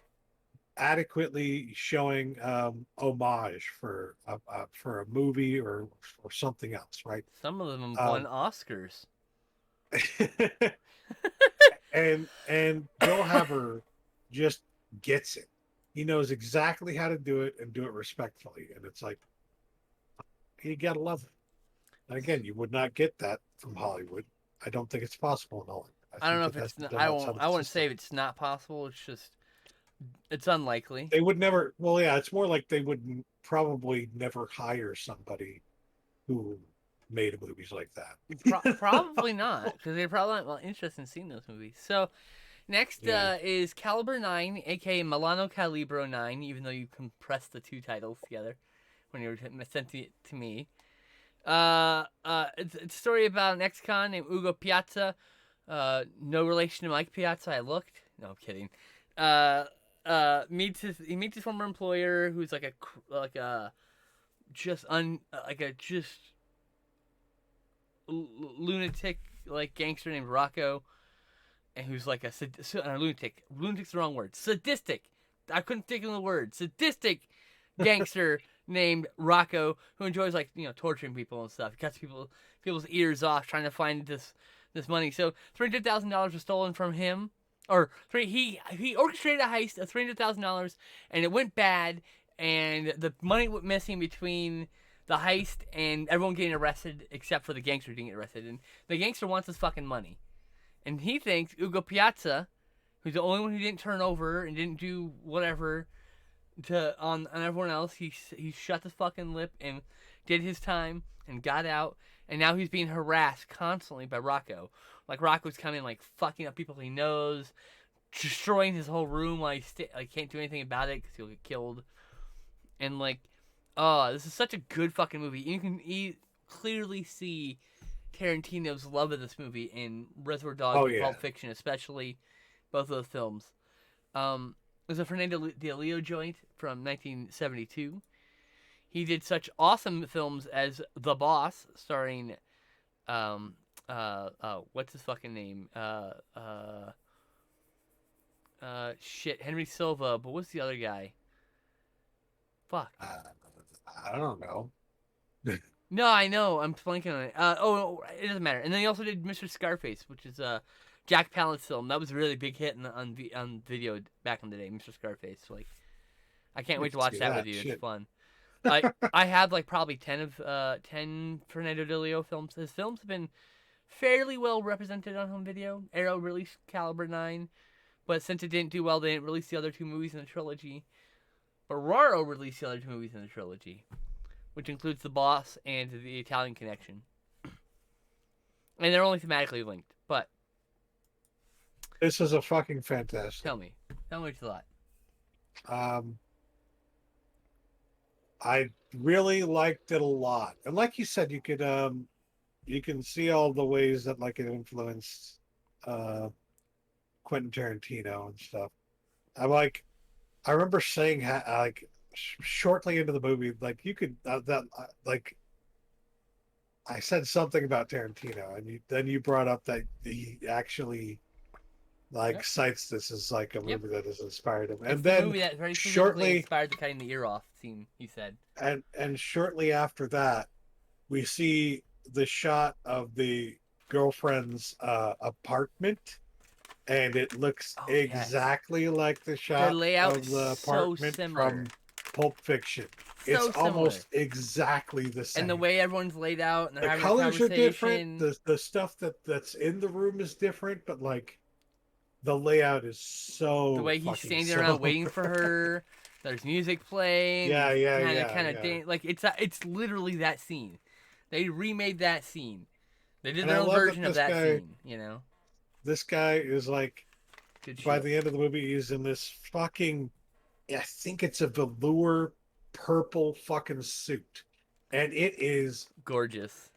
adequately showing homage for a movie or something else, right? Some of them won Um, Oscars. and Bill Haber just gets it. He knows exactly how to do it and do it respectfully, and it's like you gotta love it. And again, you would not get that from Hollywood. I don't think it's possible in Hollywood. I I don't think know it if has it's. to be Not, done I won't. outside of I the wouldn't say system. it's not possible. It's just. It's unlikely. They would never. Well, yeah, it's more like they would probably never hire somebody who made movies like that. Probably not, because they're probably not well, interested in seeing those movies. So next Yeah. is Caliber 9, aka Milano Calibro 9, even though you compressed the two titles together when you were sent it to me. It's a story about an ex-con named Ugo Piazza. No relation to Mike Piazza. I looked. No, I'm kidding. Uh, he meets his former employer, who's like a just like a just lunatic like gangster named Rocco, and who's like a lunatic. Lunatic's the wrong word. Sadistic. I couldn't think of the word. Sadistic gangster named Rocco who enjoys like torturing people and stuff. He cuts people's ears off trying to find this money. So $300,000 was stolen from him. Or he orchestrated a heist of $300,000 and it went bad and the money went missing between the heist and everyone getting arrested except for the gangster getting arrested, and the gangster wants his fucking money. And he thinks Ugo Piazza, who's the only one who didn't turn over and didn't do whatever to on everyone else, he shut his fucking lip and did his time and got out, and now he's being harassed constantly by Rocco. Like Rocco's coming like fucking up people he knows, destroying his whole room while like can't do anything about it because he'll get killed. And like, oh, this is such a good fucking movie. You can clearly see Tarantino's love of this movie in Reservoir Dogs Oh and yeah. Pulp Fiction, especially both of those films. It was a Fernando de Leo joint from 1972. He did such awesome films as The Boss, starring what's his fucking name? Shit, Henry Silva. But what's the other guy? Fuck. Uh, I don't know. No, I know. I'm blanking on it. It doesn't matter. And then he also did Mr. Scarface, which is Jack Palance film. That was a really big hit on video back in the day. Mr. Scarface. Like, I can't I wait to can watch see that with that you. It's shit. fun. I have like probably 10 Fernando de Leo films. His films have been fairly well represented on home video. Arrow released Caliber 9, but since it didn't do well, they didn't release the other two movies in the trilogy. But Raro released the other two movies in the trilogy, which includes The Boss and The Italian Connection. And they're only thematically linked. But This is a fucking fantastic. tell me what you thought. Um, I really liked it a lot, and like you said, you can see all the ways that like it influenced uh Quentin Tarantino and stuff. I like I remember saying like shortly into the movie, like you could that like I said something about Tarantino, and then you brought up that he actually like Yep. cites this as like a Yep. movie that has inspired him. It's And the then movie that very specifically shortly inspired the cutting the ear off scene. He said. and shortly after that, we see the shot of the girlfriend's apartment, and it looks Oh yes. exactly like the The shot layout of is the so apartment similar. from Pulp Fiction. It's So similar. almost exactly the And the same. way everyone's laid out and they're The having a colors are different. conversation. The stuff that's in the room is different, but like the layout is The so way he's fucking standing around similar. waiting for her. There's music playing. Yeah, He's yeah, kind of yeah. like it's literally that scene. They remade that scene. They did And their I own love that version of that scene. You know, this guy is like good by shit. the end of the movie he's in this fucking I think it's a velour purple fucking suit. And it is Gorgeous.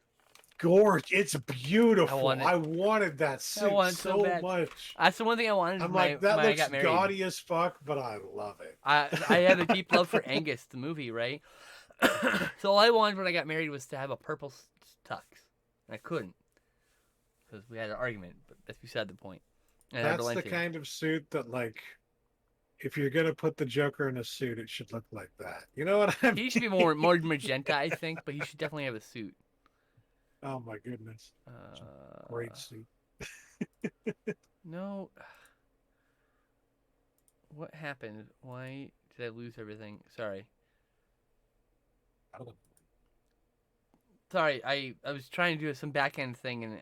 gorgeous. It's I beautiful. want it. I wanted that I suit want it so so bad. much. That's the one thing I wanted I'm when like, that I looks got married. gaudy as fuck, but I love it. I have a deep love for Angus, the movie, right? So all I wanted when I got married was to have a purple tux. And I couldn't because we had an argument, but that's beside the point. And I That's the relented. kind of suit that, like, if you're gonna put the Joker in a suit, it should look like that. You know what I He should be mean? more magenta, I think, but he should definitely have a suit. Oh my goodness, it's a great Uh, suit. no, what happened? Why did I lose everything? Sorry. I don't know. Sorry, I was trying to do some back end thing and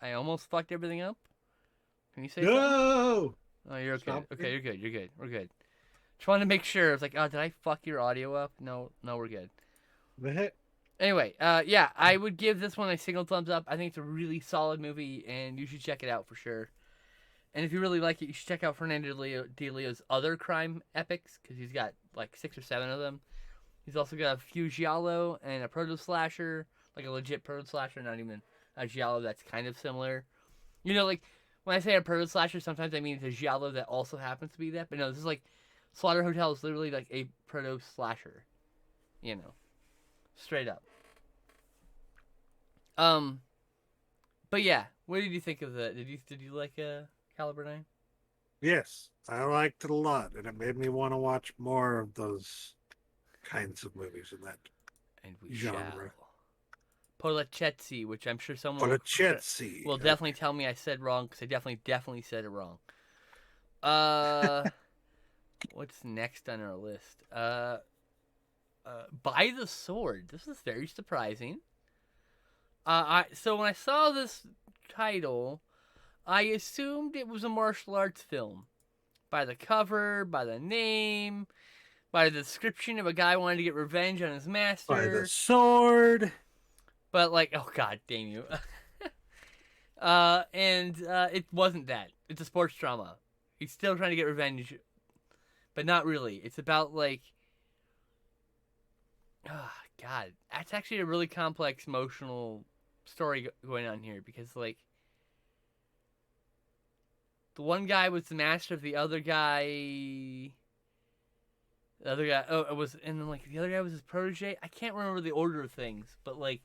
I almost fucked everything up. Can you say something? No, Oh, you're okay. stop. Okay, you're good. You're good. We're good. Just wanted to make sure. I was like, oh, did I fuck your audio up? No, no, we're good. The hit. Anyway, yeah, I would give this one a single thumbs up. I think it's a really solid movie, and you should check it out for sure. And if you really like it, you should check out Fernando de Leo's other crime epics because he's got like 6 or 7 of them. He's also got a few giallo and a proto slasher, like a legit proto slasher, not even a giallo that's kind of similar. You know, like when I say a proto slasher, sometimes I mean it's a giallo that also happens to be that. But no, this is like Slaughter Hotel is literally like a proto slasher. You know, straight up. Um, but yeah, what did you think of the? Did you like Caliber 9? Yes, I liked it a lot, and it made me want to watch more of those kinds of movies in that And we genre. shall. Polacetzi, which I'm sure someone Polacetzi. will definitely tell me I said wrong because I definitely said it wrong. Uh, what's next on our list? By the Sword. This is very surprising. So when I saw this title, I assumed it was a martial arts film by the cover, by the name, by the description of a guy wanting to get revenge on his master. By the Sword. But like, oh god, damn you. It wasn't that. It's a sports drama. He's still trying to get revenge, but not really. It's about like, oh god, that's actually a really complex emotional story going on here because like, the one guy was the master of the other guy. The other guy, oh, it was, and then like the other guy was his protege. I can't remember the order of things, but like,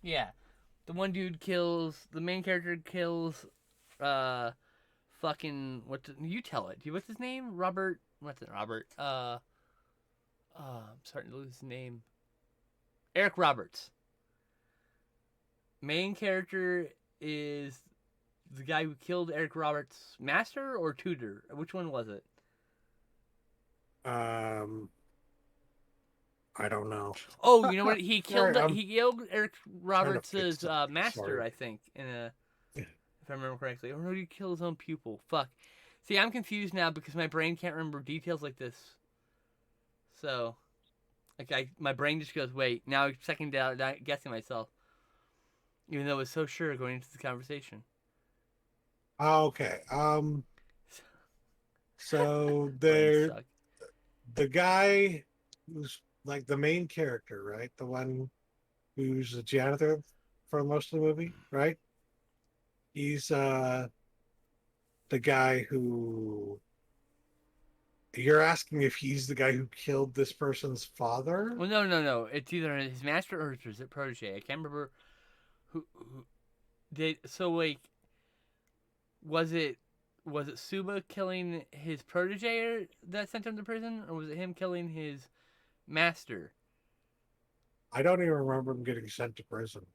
yeah, the one dude kills the main character kills, fucking you tell it. What's his name? Robert. What's it? Robert. I'm starting to lose his name. Eric Roberts. Main character is the guy who killed Eric Roberts' master or tutor. Which one was it? I don't know. Oh, you know what? He killed Sorry, he killed Eric trying to fix Roberts' something. master, Sorry. I think, in a if I remember correctly. Or no, he killed his own pupil. Fuck. See, I'm confused now because my brain can't remember details like this. So, like, my brain just goes, wait. Now I'm second guessing myself, even though I was so sure going into the conversation. Okay. So Brains there, suck. the guy who's like the main character, right? The one who's the janitor for most of the movie, right? He's the guy who you're asking if he's the guy who killed this person's father? Well, no. It's either his master or his protege. I can't remember who did. So, like, was it Suba killing his protege that sent him to prison, or was it him killing his master? I don't even remember him getting sent to prison.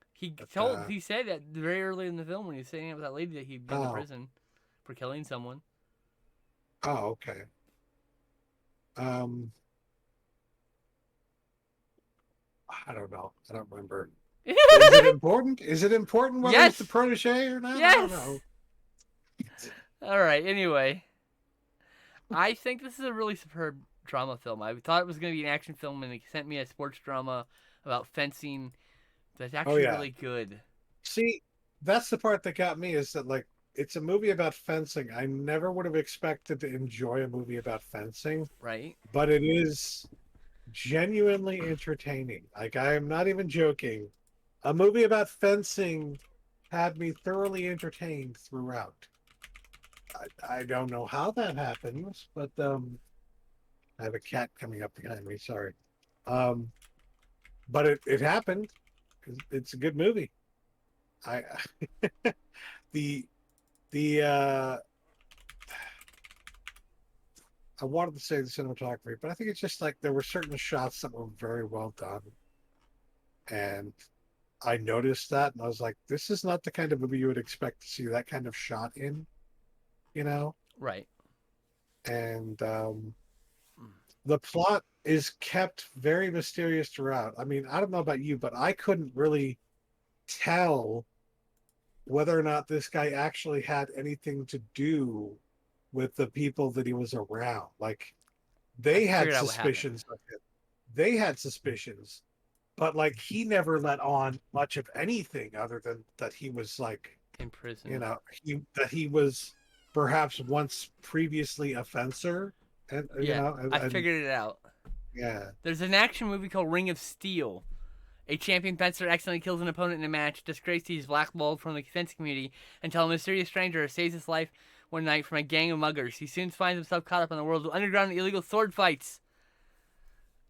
But, He said that very early in the film when he was saying it with that lady that he'd been to oh, prison for killing someone. oh, okay. Um, I don't know. I don't remember. Is it important? Is it important whether Yes. it's the protege or not? Yes. I don't know. All right. Anyway, I think this is a really superb drama film. I thought it was going to be an action film, and it sent me a sports drama about fencing. That's Oh actually yeah. really good. See, that's the part that got me is that like it's a movie about fencing. I never would have expected to enjoy a movie about fencing, Right? but it is genuinely entertaining. Like I am not even joking. A movie about fencing had me thoroughly entertained throughout. I don't know how that happens, but I have a cat coming up behind me. Sorry, um, but it happened. It's a good movie. I the the I wanted to say the cinematography, but I think it's just like there were certain shots that were very well done, and I noticed that, and I was like, this is not the kind of movie you would expect to see that kind of shot in, you know. Right. And the plot is kept very mysterious throughout. I mean, I don't know about you, but I couldn't really tell whether or not this guy actually had anything to do with the people that he was around. Like I they had figured out what happened. suspicions of him. They had suspicions, but like he never let on much of anything other than that he was like, In you prison. know, he was perhaps once previously a fencer, and Yeah, I figured it out. yeah, There's an action movie called Ring of Steel. A champion fencer accidentally kills an opponent in a match. Disgraced, he's blackballed from the fencing community until a mysterious stranger saves his life one night from a gang of muggers. He soon finds himself caught up in the world of underground illegal sword fights.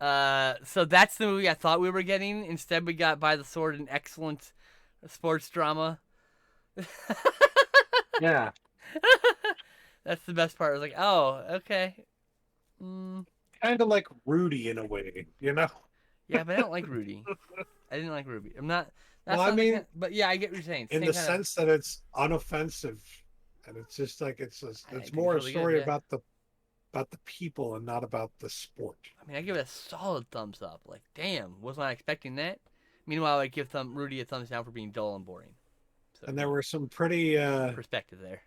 So that's the movie I thought we were getting. Instead, we got By the Sword, an excellent sports drama. yeah, That's the best part. I was like, oh, okay. kind of like Rudy in a way, you know. Yeah, but I don't like Rudy. I didn't like Ruby. I'm not. Well, That's I not the mean, kind. But yeah, I get what you're saying. in Same the kind of. sense that it's unoffensive, and it's just like I it's think it's more a really good. story Yeah. about the people and not about the sport. I mean, I give it a solid thumbs up. Like, damn, was not expecting that. Meanwhile, I give Rudy a thumbs down for being dull and boring. So And there were some pretty perspective there.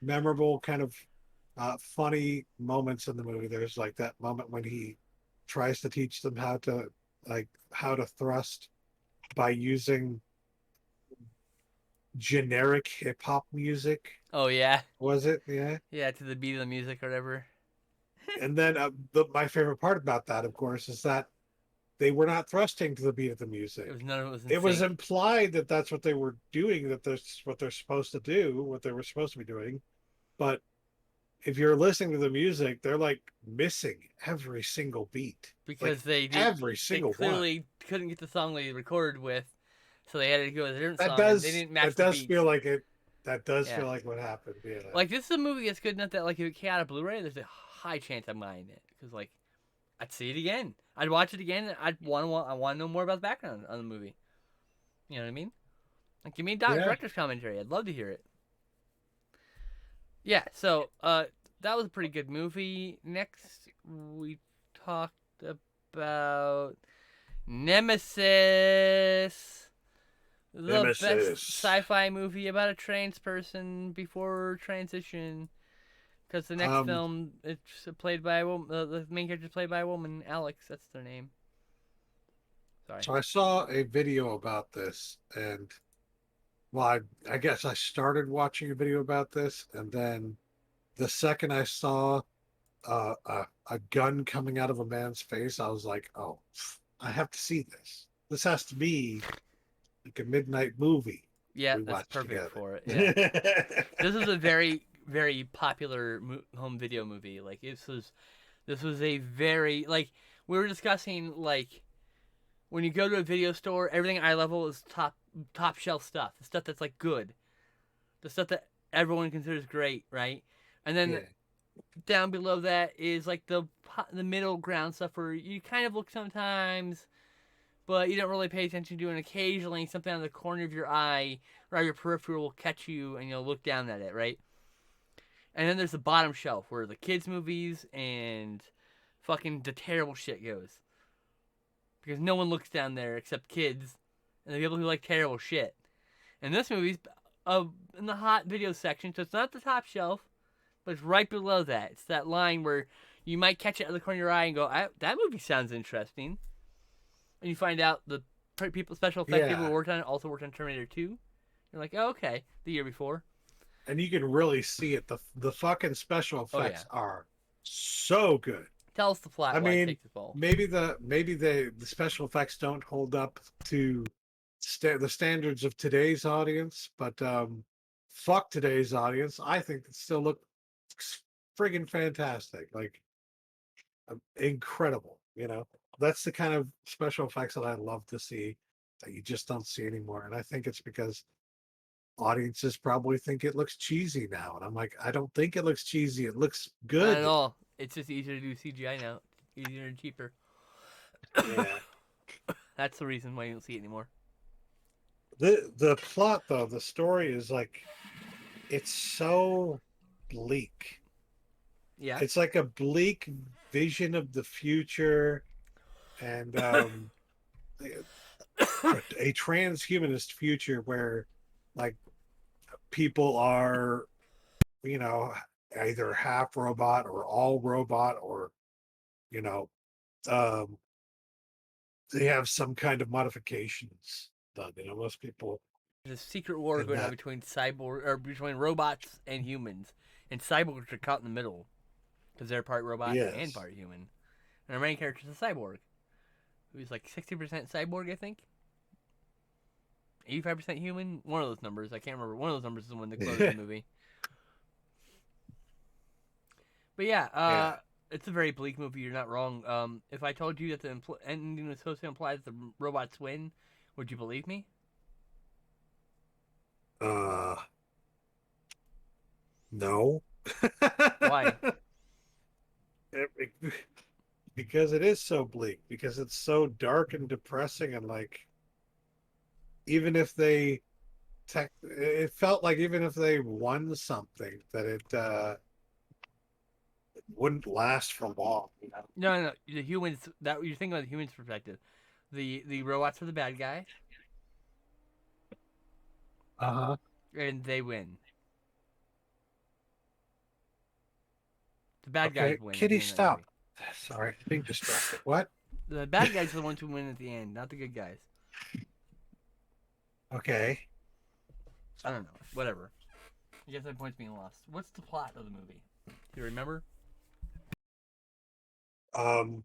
memorable kind of funny moments in the movie. There's like that moment when he tries to teach them how to thrust by using generic hip hop music. Oh yeah, Was it? Yeah. yeah, to the beat of the music or whatever. And then my favorite part about that, of course, is that they were not thrusting to the beat of the It music. was none of it was in It was sync. implied that that's what they were doing, that that's what they're supposed to do, what they were supposed to be doing. But if you're listening to the music, they're like missing every single beat, like Because every they single one. clearly couldn't get the song they recorded with, so they had to go with a different That song, and they does didn't match that the does beats. feel like it. That does Yeah, feel like what happened. Yeah. like this is a movie that's good enough that like if it came out of Blu-ray, there's a high chance I'm buying it because like I'd see it again, I'd watch it again, and I want to know more about the background on the movie. You know what I mean? Like give me a Yeah. director's commentary. I'd love to hear it. Yeah, so that was a pretty good movie. Next we talked about Nemesis, the best Nemesis. sci-fi movie about a trans person before transition. Because the next Um. film, it's played by a woman. The main character is played by a woman, Alex. That's their name. Sorry. So I saw a video about this, and well, I guess I started watching a video about this, and then the second I saw a gun coming out of a man's face, I was like, oh, I have to see this. This has to be like a midnight movie Yeah, we that's watched perfect together. for it. Yeah, this is a very very popular home video movie. Like this was a very like we were discussing like when you go to a video store, everything at eye level is top shelf stuff. The stuff that's like good, the stuff that everyone considers great, right? And then Yeah, down below that is like the middle ground stuff where you kind of look sometimes, but you don't really pay attention to, and occasionally something on the corner of your eye or your peripheral will catch you, and you'll look down at it, right? And then there's the bottom shelf where the kids' movies and fucking the terrible shit goes, because no one looks down there except kids and the people who like terrible shit. And this movie's in the hot video section, so it's not the top shelf, but it's right below that. It's that line where you might catch it at the corner of your eye and go, "That movie sounds interesting," and you find out the special effects people yeah, who worked on it also worked on Terminator 2. You're like, oh, okay, the year before. and you can really see it. The fucking special Oh yeah, effects are so good. tell us the plot I while I mean, take the ball. maybe the special effects don't hold up to the standards of today's audience, but fuck today's audience. I think it still looks friggin' fantastic, like incredible. That's the kind of special effects that I love to see that you just don't see anymore. And I think it's because audiences probably think it looks cheesy now, and I'm like, I don't think it looks cheesy. It looks Not at good. all. It's just easier to do CGI now. Easier and cheaper. Yeah. That's the reason why you don't see it anymore. The plot though, the story is like it's so bleak. Yeah. It's like a bleak vision of the future, and a transhumanist future where like people are, you know, either half robot or all robot, or you know, um, they have some kind of modifications done. Most people There's a secret war in going on that. between cyborg or between robots and humans, and cyborgs are caught in the middle because they're part robot and Yes. part human. And our main character is a cyborg who's like 60% cyborg, I think. 85% human. One of those numbers, I can't remember. One of those numbers is the one that closed the movie. But yeah, Yeah. it's a very bleak movie. You're not wrong. If I told you that the ending was supposed to imply that the robots win, would you believe me? Uh, no. Why? Because it is so bleak, because it's so dark and depressing, and like even if they it felt like even if they won something, that it wouldn't last for long. No, no, the humans. That you're thinking about the humans' perspective. The robots are the bad guy, Uh-huh. and they win. The bad Okay, guys win at Kitty, the end of that stop. movie. Sorry, being distracted. What? The bad guys are the ones who win at the end, not the good guys. Okay. I don't know. Whatever. I guess that point's being lost. What's the plot of the movie? Do you remember? Um,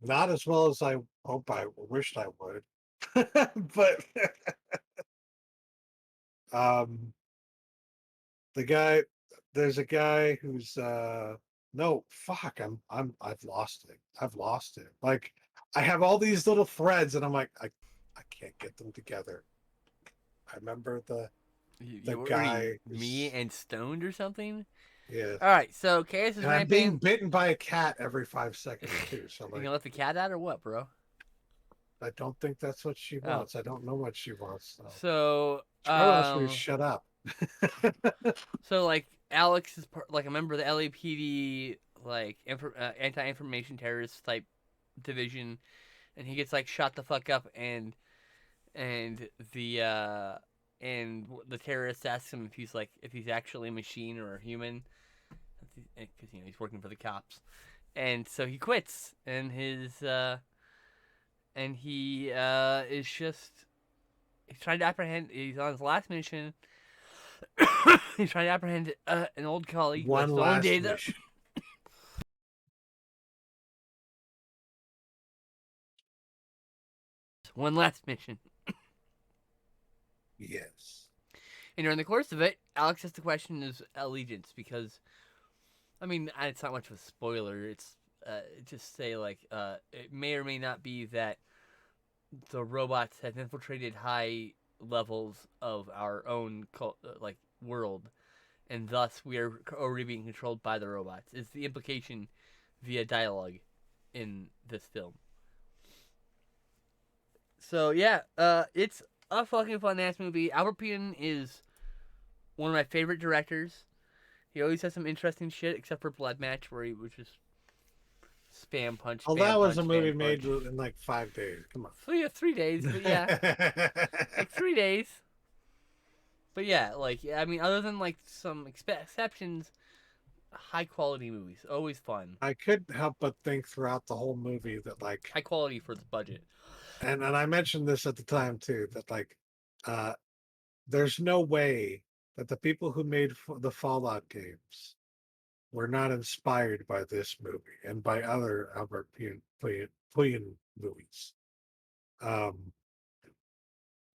not as well as I hope I wished I would. But um the guy there's a guy who's no, fuck, I've lost it. I've lost it. Like I have all these little threads, and I'm like, I can't get them together. I remember the You already guy me who's, and stoned or something. yeah. All right, so Chaos is And I'm being rampant. bitten by a cat every 5 seconds too. So You like, gonna let the cat out or what, bro? I don't think that's what she Oh, wants. I don't know what she wants. So so she probably wants me to shut up. like Alex is like a member of the LAPD, like anti-information terrorist type division, and he gets like shot the fuck up, and the uh, and the terrorist asks him if he's actually a machine or a human, because he's working for the cops, and so he quits, and he is just he's trying to apprehend. He's on his last mission. He's trying to apprehend an old colleague who has One stolen last data. mission. One last mission. Yes. And during the course of it, Alex has to question his allegiance because, I mean, it's not much of a spoiler. It's just say it may or may not be that the robots have infiltrated high levels of our own world, and thus we are already being controlled by the robots. Is the implication via dialogue in this film. So yeah, it's a fucking fun ass movie. Albert Pujols is one of my favorite directors. He always has some interesting shit, except for Blood Match, where he was just spam punch, Well, that spam was a punch, movie spam made punch. in like 5 days. Come So yeah, 3 days, but yeah, on. like 3 days. But yeah, I mean, other than like some exceptions, high quality movies, always fun. I couldn't help but think throughout the whole movie that like, High quality for the budget. and I mentioned this at the time too, that like, uh, there's no way that the people who made the Fallout games were not inspired by this movie and by other Albert Puyen movies. Um,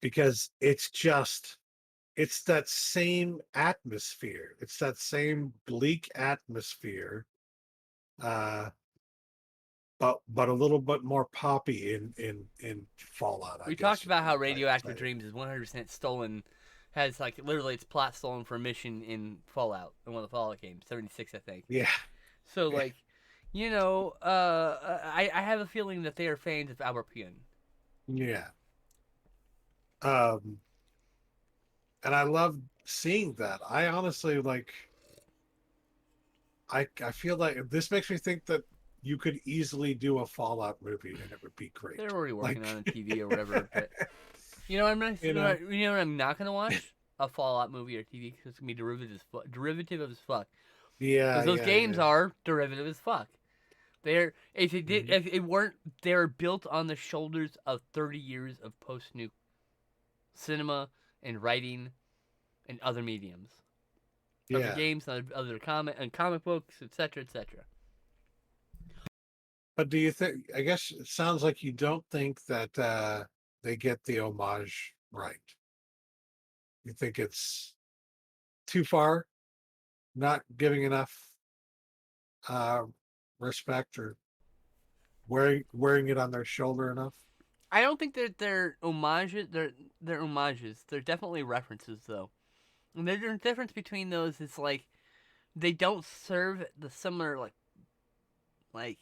because it's that same atmosphere. It's that same bleak atmosphere, uh, but a little bit more poppy in Fallout, I We talked guess about how I could Radioactive say. Dreams is 100% stolen, has like literally its plot stolen from a mission in Fallout, in one of the Fallout games, 76, I think. Yeah, So like, I have a feeling that they are fans of Albert Pune. yeah. Um, and I love seeing that. I honestly like. I feel like this makes me think that you could easily do a Fallout movie and it would be They're great. already working Like, on a TV or whatever, but you know I'm not, you know, you know what I'm not gonna watch a Fallout movie or TV because it's gonna be derivative as fuck. yeah, Because those yeah, games yeah, are derivative as fuck. They're mhm. if it weren't they're built on the shoulders of 30 years of post nuke cinema and writing and other mediums, other Yeah. games, other comic books, etc., etc. But do you think? I guess it sounds like you don't think that they get the homage right. You think it's too far, not giving enough uh, respect, or wearing it on their shoulder enough. I don't think that they're homages. They're homages. They're definitely references though. And the difference between those is like they don't serve the similar like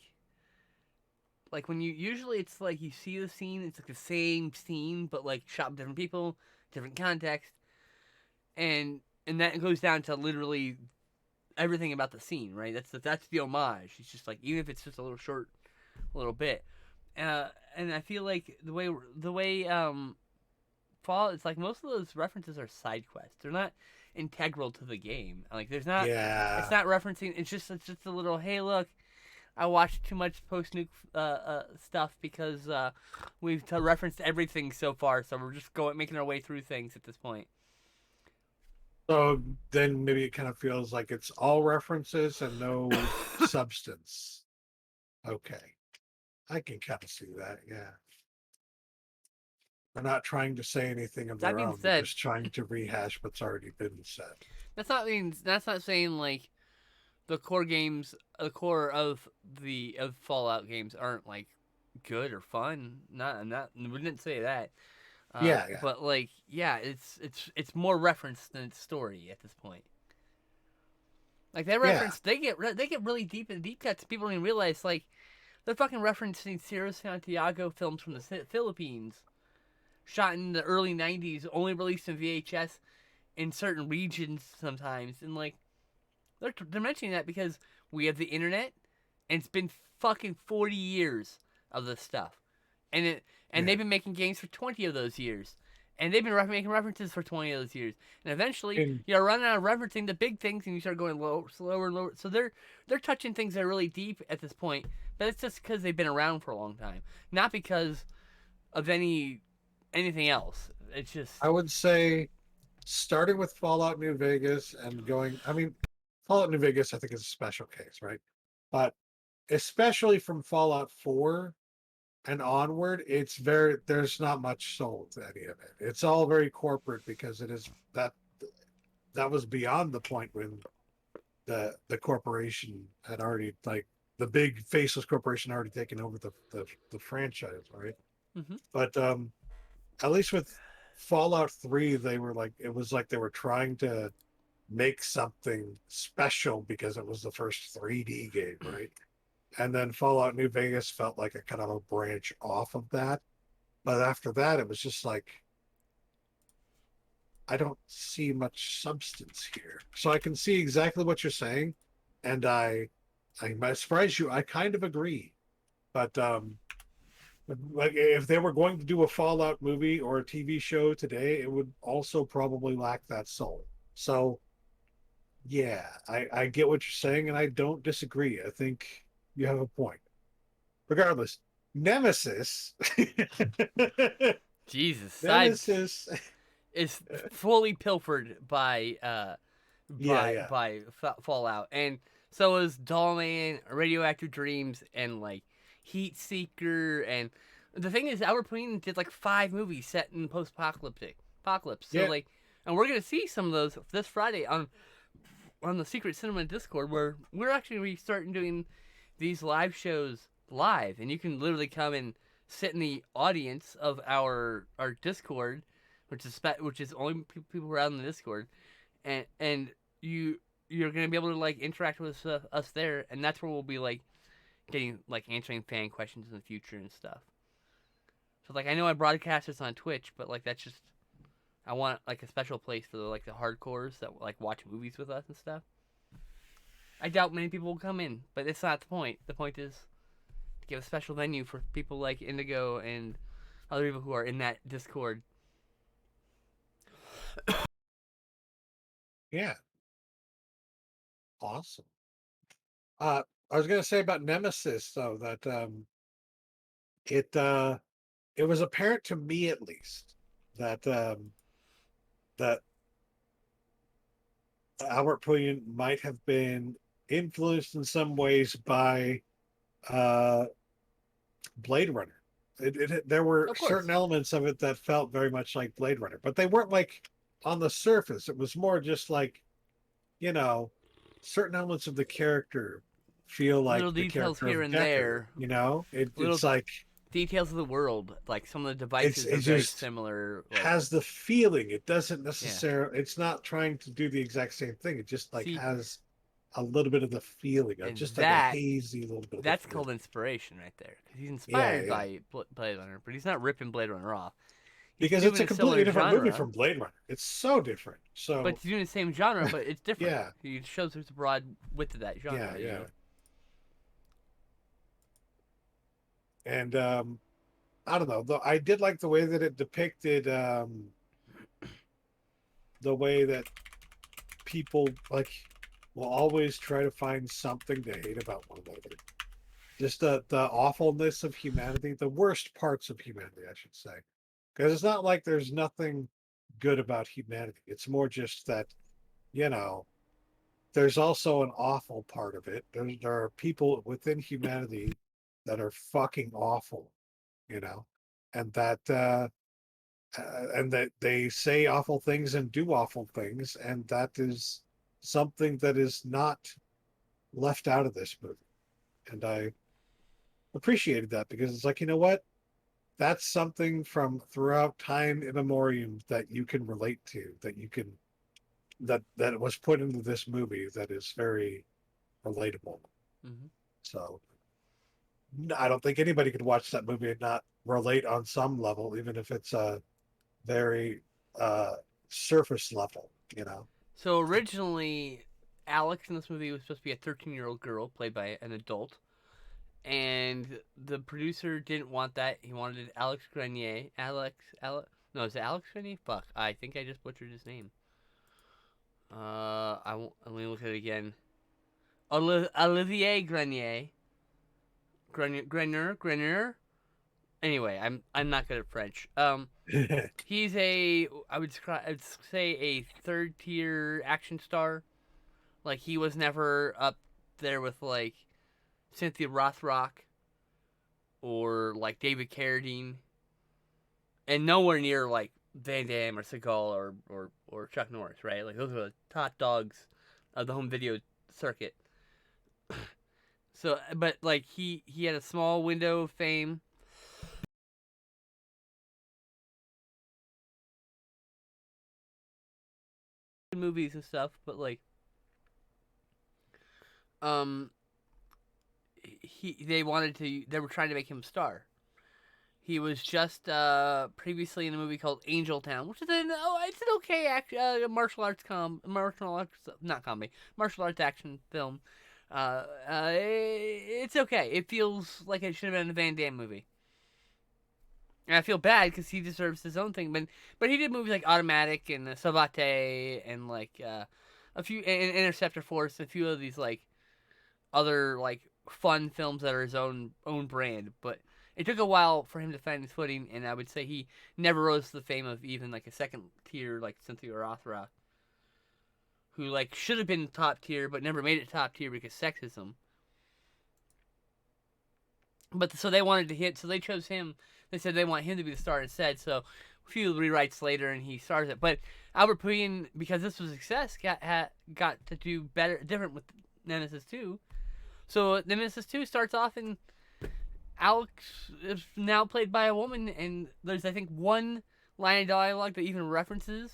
like when you usually it's like you see the scene, it's like the same scene but like shot with different people, different context, and that goes down to literally everything about the scene, right? That's the homage. It's just like even if it's just a little short, a little bit, and I feel like the way Fall, it's like most of those references are side quests. They're not integral to the game. Like there's not, it's Yeah. not referencing. It's just a little hey look, I watched too much post nuke stuff because we've referenced everything so far, so we're just going making our way through things at this point. So then maybe it kind of feels like it's all references and no substance. Okay, I can kind of see that. Yeah, they're not trying to say anything of That their being own. They're said, just trying to rehash what's already been said. that's not saying like the core of the of Fallout games aren't like good or fun. Not we didn't say that. Yeah, yeah, But like yeah, it's more reference than it's story at this point. Like yeah, they get really deep in deep cuts. People don't even realize like they're fucking referencing Ciro Santiago films from the Philippines, shot in the early '90s, only released in VHS in certain regions sometimes, and like they're mentioning that because we have the internet, and it's been fucking 40 years of this stuff, and yeah. they've been making games for 20 of those years, and they've been making references for 20 of those years, and eventually And you're running out of referencing the big things, and you start going slower and lower. So they're touching things that are really deep at this point, but it's just because they've been around for a long time, not because of anything else. It's just I would say starting with Fallout New Vegas and going, I mean, Fallout New Vegas, I think is a special case, right? But especially from Fallout 4 and onward, there's not much soul to any of it. It's all very corporate because it is that was beyond the point when the corporation had already like the big faceless corporation already taken over the franchise, right? mm-hmm. But at least with Fallout 3, they were like it was like they were trying to make something special because it was the first 3D game, right? And then Fallout New Vegas felt like a kind of a branch off of that. But after that, it was just like I don't see much substance here. So I can see exactly what you're saying, and I might surprise you. I kind of agree, but like if they were going to do a Fallout movie or a TV show today, it would also probably lack that soul. So yeah, I get what you're saying, and I don't disagree. I think you have a point. Regardless, Nemesis, Jesus side Nemesis, is fully pilfered by yeah, yeah, Fallout, and so is Dollman, Radioactive Dreams, and like Heat Seeker, and The thing is, Albert Puig did like 5 movies set in apocalypse. So Yeah, like, and we're gonna see some of those this Friday on the Secret Cinema Discord, where we're actually gonna be starting doing these live shows live, and you can literally come and sit in the audience of our Discord, which is only people who are out in the Discord, and you're gonna be able to like interact with us there, and that's where we'll be like getting like answering fan questions in the future and stuff. So like I know I broadcast this on Twitch, but like that's just I want like a special place for the hardcores that like watch movies with us and stuff. I doubt many people will come in, but it's not the point. The point is to give a special venue for people like Indigo and other people who are in that Discord. yeah, awesome. I was gonna say about Nemesis though that it it was apparent to me at least that that Albert Pujols might have been influenced in some ways by uh, Blade Runner. There were Of certain course, elements of it that felt very much like Blade Runner, but they weren't like on the surface. It was more just like, you know, certain elements of the character feel like little the details character here of and Decker. there, little It's like details of the world. Like some of the it's devices are it very just similar. Like has the feeling. It doesn't yeah, necessarily. It's not trying to do the exact same thing. It just like see, has a little bit of the feeling of and just like a that hazy little bit of the that's feeling. called inspiration right there. Because he's Yeah, inspired yeah. by Blade Runner, but he's not ripping Blade Runner off. He's Because it's doing a a completely similar different movie genre, from Blade Runner. It's so different. but So he's doing the same genre, but it's different. yeah, He shows there's a broad width of that yeah, genre, you yeah. know. And I don't know. Though I did like the way that it depicted the way that people like will always try to find something to hate about one another. Just the awfulness of humanity, the worst parts of humanity, I should say. Because it's not like there's nothing good about humanity. It's more just that, you know, there's also an awful part of it. There are people within humanity that are fucking awful, you know, and that they say awful things and do awful things, and that is something that is not left out of this movie. And I appreciated that because it's like, you know what? That's something from throughout time immemorial that you can relate to, that you can that was put into this movie that is very relatable. Mm-hmm. So I don't think anybody could watch that movie and not relate on some level, even if it's a very uh, surface level, you know. So originally, Alex in this movie was supposed to be a 13-year-old girl played by an adult, and the producer didn't want that. He wanted Alex Grenier. No, is it Alex Grenier? Fuck, I think I just butchered his name. I won't. Let me look at it again. Olivier Grenier. Grenier. Anyway, I'm not good at French. He's I'd say a third tier action star. Like he was never up there with like Cynthia Rothrock or like David Carradine, and nowhere near like Van Damme or Seagal or Chuck Norris, right? Like those are the top dogs of the home video circuit. So, but like he had a small window of fame. Movies and stuff, but like um they were trying to make him a star. He was just previously in a movie called Angel Town, which is it's an okay martial arts not comedy martial arts action film. It's okay. It feels like it should have been a Van Damme movie. And I feel bad because he deserves his own thing, but he did movies like Automatic and Savate and like a few and Interceptor Force, and a few of these like other like fun films that are his own brand. But it took a while for him to find his footing, and I would say he never rose to the fame of even like a second tier like Cynthia Rothrock, who like should have been top tier but never made it top tier because sexism. But so they wanted to hit, so they chose him. They said they want him to be the star instead. So a few rewrites later, and he stars it. But Albert Puyen, because this was a success, got to do better, different with Nemesis 2. So Nemesis 2 starts off, and Alex is now played by a woman, and there's I think one line of dialogue that even references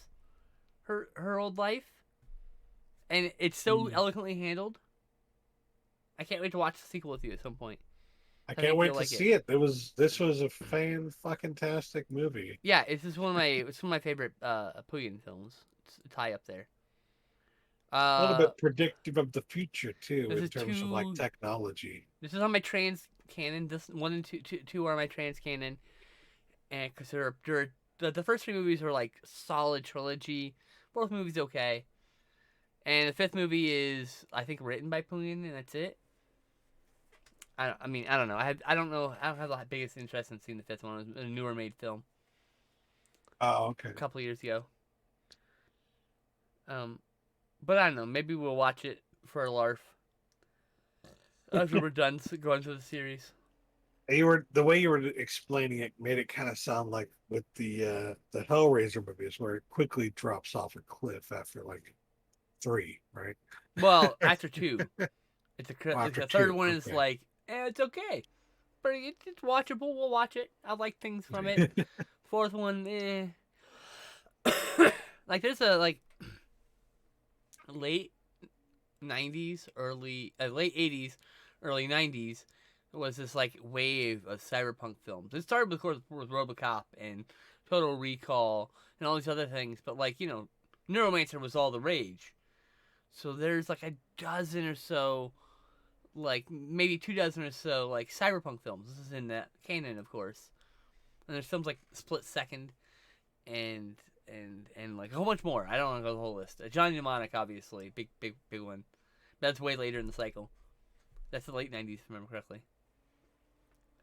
her old life, and it's so Hmm. eloquently handled. I can't wait to watch the sequel with you at some point. I I can't think you'll wait to like it. see it. This was a fan fucking tastic movie. Yeah, it's one of my favorite Puyin films. It's high up there. A little Uh, bit predictive of the future too, this in is terms of like two. technology. This is on my trans canon. This one and two are my trans canon, and because the first three movies are like solid trilogy. Fourth movie's okay, and the fifth movie is I think written by Puyin, and that's it. I mean I don't know. I don't know. I don't have the biggest interest in seeing the fifth one. It was a newer made film Oh, okay. a couple years ago. Um, but I don't know. Maybe we'll watch it for a larf after we're done going through the series. You were the way you were explaining it made it kind of sound like with the Hellraiser movies, where it quickly drops off a cliff after like three, right? Well, after two, it's After the third two, one is okay. like, it's okay, but it's watchable. We'll watch it. I like things from it. Fourth one, like there's a like late '90s, late '80s, early '90s was this like wave of cyberpunk films. It started of course with RoboCop and Total Recall and all these other things, but like Neuromancer was all the rage. So there's like a dozen or so, like maybe 2 dozen or so, like cyberpunk films. This is in that canon, of course. And there's films like Split Second and and like a whole bunch more. I don't want to go the whole list. Johnny Mnemonic, obviously, big one. That's way later in the cycle. That's the late '90s, if I remember correctly.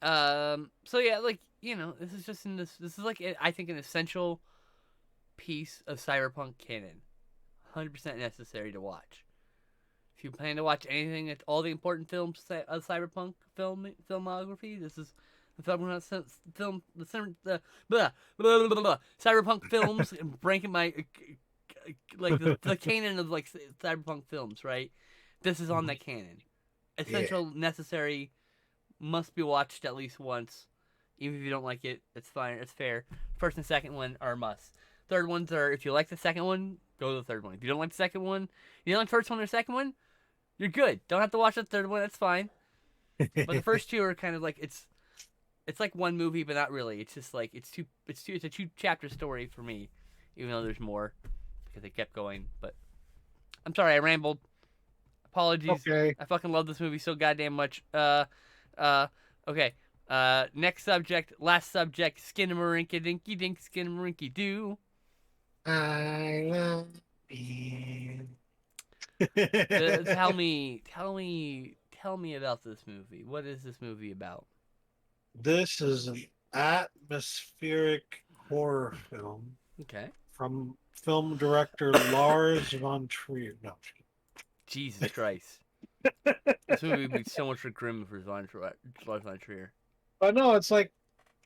So yeah, like this is just in this. This is like I think an essential piece of cyberpunk canon. 100% necessary to watch. If you plan to watch anything at all the important films of cyberpunk filmography, this is the blah, blah, blah, blah, cyberpunk films and ranking my like the canon of like cyberpunk films, right? This is on Mhm. that canon. Yeah. Essential, necessary, must be watched at least once. Even if you don't like it, it's fine. It's fair. First and second one are must. Third ones are if you like the second one, go to the third one. If you don't like the second one, you don't like the first one or second one, you're good. Don't have to watch the third one. That's fine. But the first two are kind of like it's like one movie, but not really. It's just like it's a 2 chapter story for me, even though there's more because they kept going. But I'm sorry, I rambled. Apologies. Okay. I fucking love this movie so goddamn much. Uh, okay. Next subject, last subject, Skinamarinky Dinky Dink, Skinamarinky Doo. I love you. Tell me about this movie. What is this movie about? This is an atmospheric horror film Okay. from film director Lars von Trier. No, Jesus Christ. This movie would be so much for grim for Lars von Trier. but no, it's like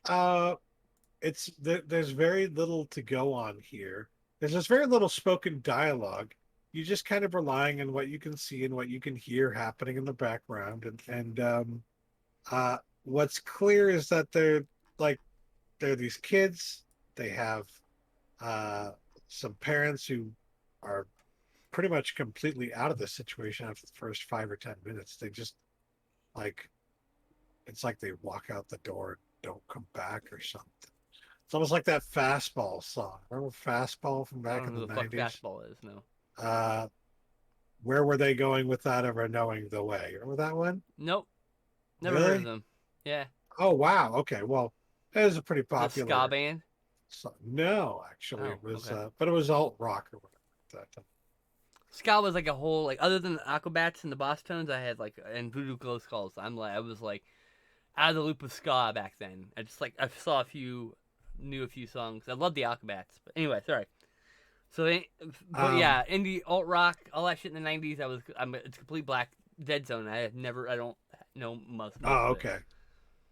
uh, there's very little to go on here. There's just very little spoken dialogue. You just kind of relying on what you can see and what you can hear happening in the background, and uh, what's clear is that like they're these kids. They have uh, some parents who are pretty much completely out of the situation after the first 5 or 10 minutes. They just like it's like they walk out the door and don't come back or something. It's almost like that fastball song. Remember fastball from I back don't in know the who the fuck 90s? fastball is. No. Uh, where were they going without ever knowing the way? Remember that one? Nope. Never heard of Really? them. Yeah. Oh wow. Okay. Well, it was a pretty Is it a ska popular band? song. No, actually, Oh, it was, okay. but it was alt rock or whatever at that time. Ska was like a whole like other than the Aquabats and the Boss Tones, I had like and Voodoo Glow Skulls. I was like out of the loop with ska back then. I saw knew a few songs. I love the Aquabats, but anyway, sorry. So, but Um, yeah, indie alt rock, all that shit in the '90s. It's complete black dead zone. I don't know most oh, of it. okay.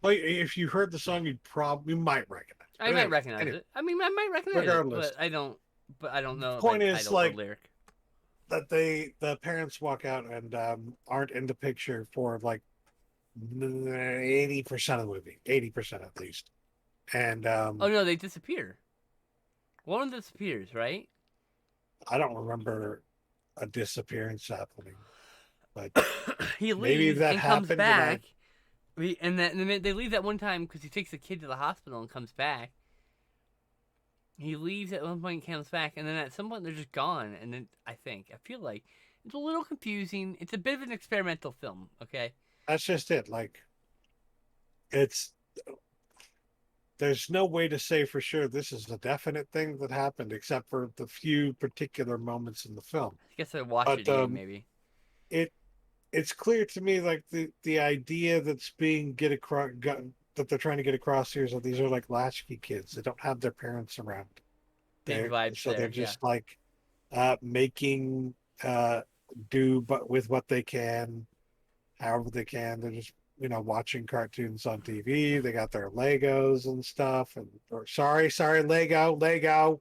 Well, if you heard the song, you might recognize it. I But might recognize anyway, it. I mean, I might recognize it, regardless, but I don't. But I don't the know by point the is title or like lyric. that the parents walk out and aren't in the picture for like 80% of the movie, 80% at least, and Oh no, they disappear. One of them disappears, right? I don't remember a disappearance happening, but He maybe leaves that and comes happened, and I back. And they leave that one time because he takes the kid to the hospital and comes back. He leaves at one point, and comes back, and then at some point they're just gone. And then I feel like it's a little confusing. It's a bit of an experimental film, okay? that's just it. Like it's there's no way to say for sure this is a definite thing that happened, except for the few particular moments in the film. I guess I watch it But again, maybe. it it's clear to me like the idea that's being get across that they're trying to get across here is that these are like latchkey kids. They don't have their parents around. Big vibes They're there, yeah. just like making uh do but with what they can, however they can. They're just watching cartoons on TV. They got their Legos and stuff. And or sorry, Lego.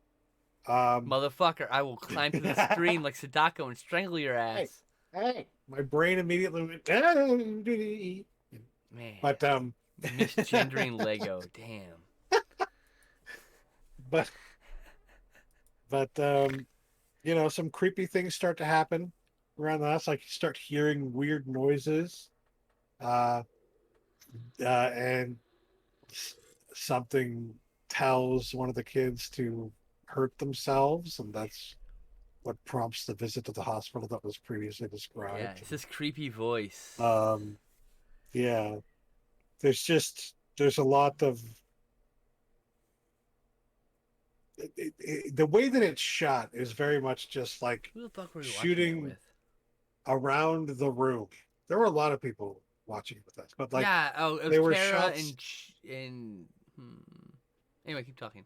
Um, Motherfucker, I will climb to the screen like Sadako and strangle your hey, ass. hey, my brain immediately went. Man, But misgendering Lego, damn. but but some creepy things start to happen around the house. Like you start hearing weird noises, uh, and something tells one of the kids to hurt themselves, and that's what prompts the visit to the hospital that was previously Yeah, described. it's this creepy voice. Um, yeah, there's a lot of the way that it's shot is very much just like Who the fuck were we watching that shooting with? around the room. There were a lot of people watching with us, but like Yeah, oh, it was they were Kara shots. and hmm. Anyway, keep talking.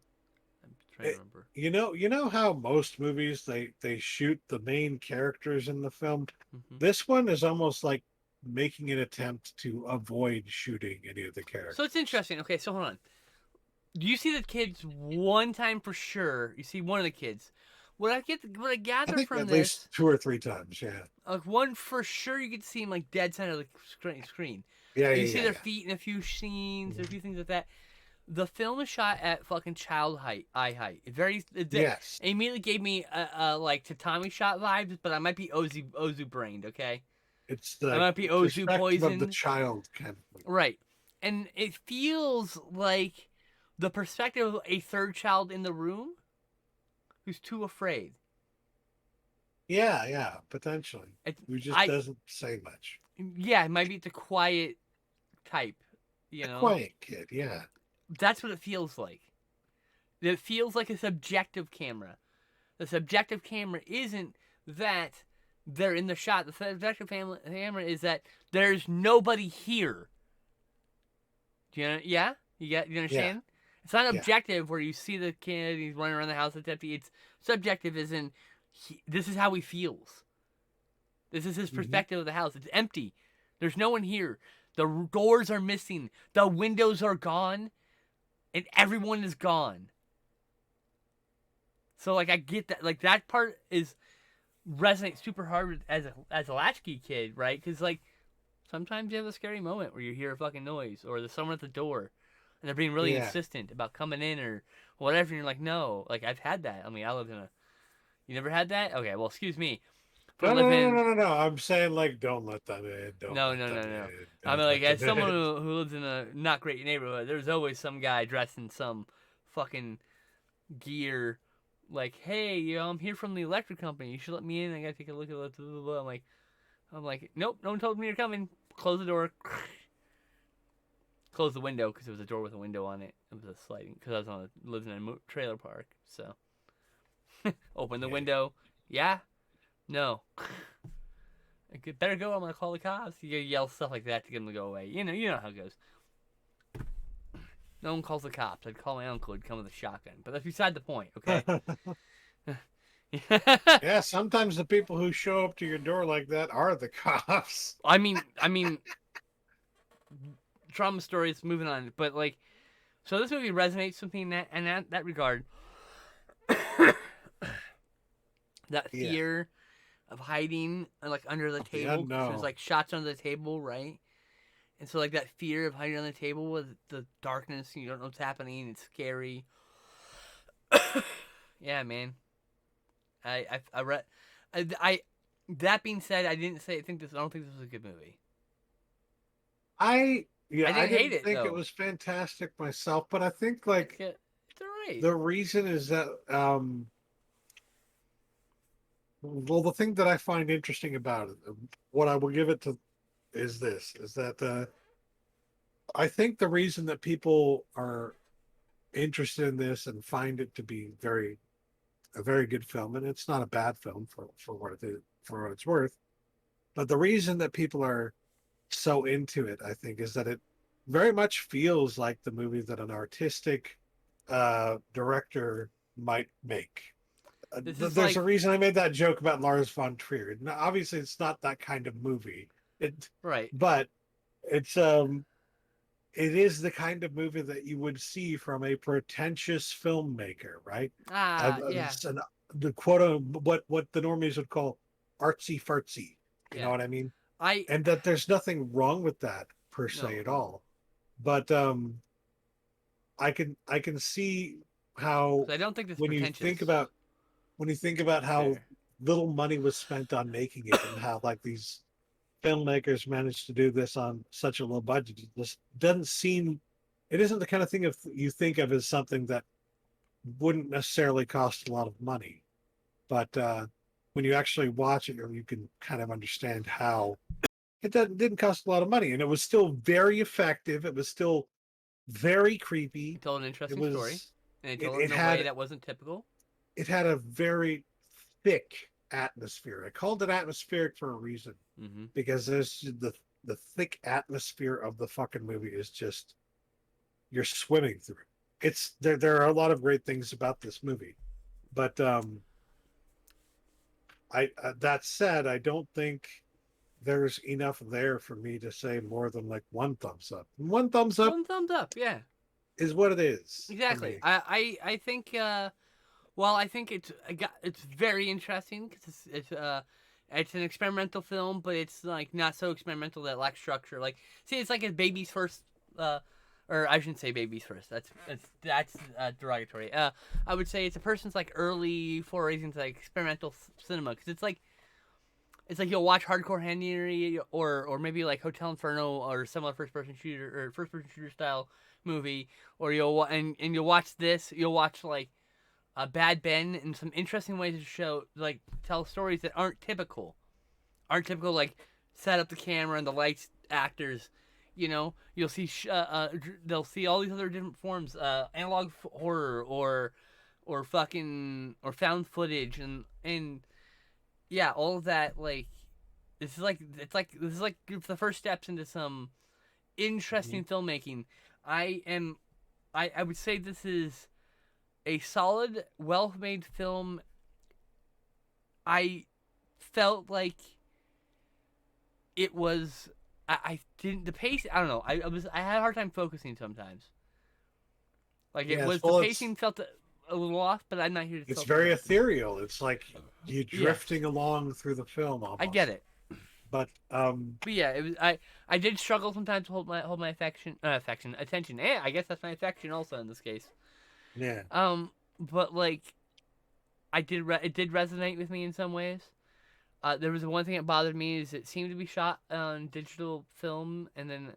I'm trying to It, remember. you know how most movies they shoot the main characters in the film. Hmm. This one is almost like making an attempt to avoid shooting any of the So it's characters. interesting. Okay, so hold on. Do you see the kids one time for sure? You see one of the kids. What I I gather think from at least this, 2 or 3 times. Yeah, like one for sure, you get to see him like dead center of the screen. yeah, You yeah, see yeah, their yeah. feet in a few scenes, a Mhm. few things like that. The film is shot at fucking child height, eye height. It Yes, immediately gave me a like Tatami shot vibes, but I might be Ozu brained. Okay, it's I the might be Ozu perspective of the poisoned. child kind of thing. Right, and it feels like the perspective of a third child in the room who's too afraid. Yeah, yeah, potentially. It, Who just I doesn't say much. yeah, it might be the quiet type. You A know, quiet kid. Yeah. that's what it feels like. It feels like a subjective camera. The subjective camera isn't that they're in the shot. The subjective camera is that there's nobody here. Do you know? Yeah, you Yeah. understand? It's not Yeah. objective where you see the kid, he's running around the house, it's empty. It's subjective, as in this is how he feels. This is his Hmm. perspective of the house. It's empty. There's no one here. The doors are missing. The windows are gone, and everyone is gone. So like I get that. Like that part is resonates super hard with, as a latchkey kid, right? Because like sometimes you have a scary moment where you hear a fucking noise or there's someone at the door and they're being really Yeah. insistent about coming in or whatever. And you're like, no, like I've had that. I mean, I lived in a. You never had that? Okay, well, excuse me for No, no, no, living. no, no, no. I'm saying like, don't let them in. Don't No, let no, them no, no. in. I mean, Don't like let them as someone in. who lives in a not great neighborhood, there's always some guy dressed in some fucking gear. Like, hey, I'm here from the electric company. You should let me in. I gotta take a look at it. I'm like, nope, no one told me you're coming. Close the door. Close the window because it was a door with a window on it. It was a sliding because I was living in a trailer park. So open the Yeah. window. Yeah, no. Better go. I'm gonna call the cops. You yell stuff like that to get them to go away. You know how it goes. No one calls the cops. I'd call my uncle. He'd come with a shotgun. But that's beside the point. Okay. Yeah. Sometimes the people who show up to your door like that are the cops. I mean, trauma stories. Moving on, but like, so this movie resonates with me in that regard. That Yeah. fear of hiding like under the The table because there's unknown. like shots under the table, right? And so like that fear of hiding on the table with the darkness, you don't know what's happening. It's scary. Yeah, man. I read. I that being said, I didn't say I think this. I don't think this was a good movie. Yeah, I I didn't hate didn't it think it though. was fantastic myself, but I think Like like it's alright. the reason is that well, the thing that I find interesting about it, what I will give it to is this, is that I think the reason that people are interested in this and find it to be a very good film, and it's not a bad film for what it is, for what it's worth, but the reason that people are so into it, I think, is that it very much feels like the movie that an artistic director might make. This is There's a like reason I made that joke about Lars von Trier. Now, obviously, it's not that kind of movie. It, right. but it's it is the kind of movie that you would see from a pretentious filmmaker, right? Yeah, It's the quote what the normies would call artsy fartsy. You know yeah. what I mean? I And that there's nothing wrong with that per se no, at no. all. But I can see how 'Cause I don't think it's when you think pretentious. about To be how fair. little money was spent on making it and how like these filmmakers managed to do this on such a low budget, this doesn't seem, it isn't the kind of thing of you think of as something that wouldn't necessarily cost a lot of money, but when you actually watch it, you can kind of understand how didn't cost a lot of money, and it was still very effective. It was still very He creepy. told an It interesting story, was and he it, told it it in a way had that wasn't typical. it had a very thick atmosphere. I called it atmospheric for a reason Mm-hmm. because there's the thick atmosphere of the fucking movie is just you're swimming through it. It's there are a lot of great things about this movie, but I that said, I don't think there's enough there for me to say more than like one thumbs up. One thumbs up One thumbs up. Yeah, is what it is for exactly. me. I think. Well, I think it's very interesting because it's an experimental film, but it's like not so experimental that it lacks structure. Like, see, it's like a baby's first, or I shouldn't say baby's first. That's derogatory. I would say it's a person's like early forays into like experimental cinema because it's like you'll watch Hardcore Henry or maybe like Hotel Inferno or similar first person shooter style movie, or and you'll watch this. You'll watch like Bad Ben and some interesting ways to show like tell stories that aren't typical like set up the camera and the lights actors. You'll see they'll see all these other different forms, analog horror or fucking or found footage and yeah, all of that. Like this is like the first steps into some Mhm. interesting filmmaking. I am I would say this is a solid, well-made film. I felt like it was. I didn't the pace. I don't know. I had a hard time focusing sometimes. Like it Yes, was the well, pacing felt a little off, but I'm not here to it's tell very criticism. ethereal. It's like you Yes, drifting along through the film I get almost. it. But But yeah, it was. I did struggle sometimes to hold my attention. I guess that's my affection also in this case. yeah, But like it did resonate with me in some ways. There was one thing that bothered me is it seemed to be shot on digital film and then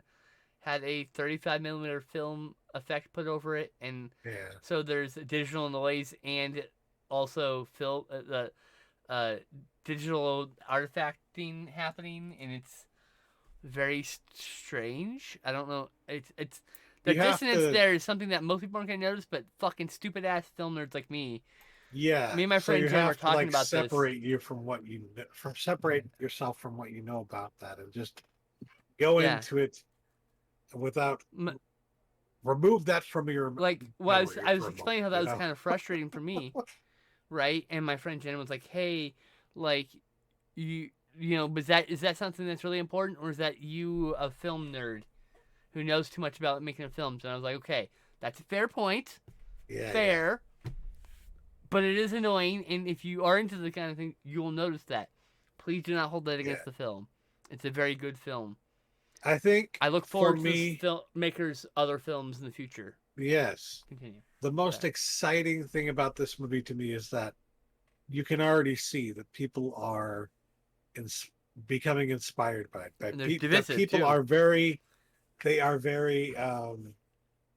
had a 35 millimeter film effect put over it, and yeah. so there's digital noise and also the digital artifacting happening, and it's very strange. I don't know. It's the You have dissonance to, there is something that most people aren't gonna notice, but fucking stupid ass film nerds like yeah. me and my So friend you Jen were have to talking like about this. separate you from what you from separate yourself from what you know about that, and just go Yeah, into it without remove that from your like well, memory I was for a moment. explaining how that You was know. kind of frustrating for me, right? And my friend Jen was like, "Hey, like you know, is that something that's really important, or is that you a film nerd who knows too much about making films. And I was like, okay, that's a fair point. Yeah, yeah, Fair. But it is annoying, and if you are into the kind of thing, you will notice that. Please do not hold that yeah. against the film. It's a very good film. I think I look for forward to this me, filmmaker's other films in the future. yes, Continue. the Sorry. most exciting thing about this movie to me is that you can already see that people are ins- becoming inspired by it. And there's That divisive people too. are very, they are very.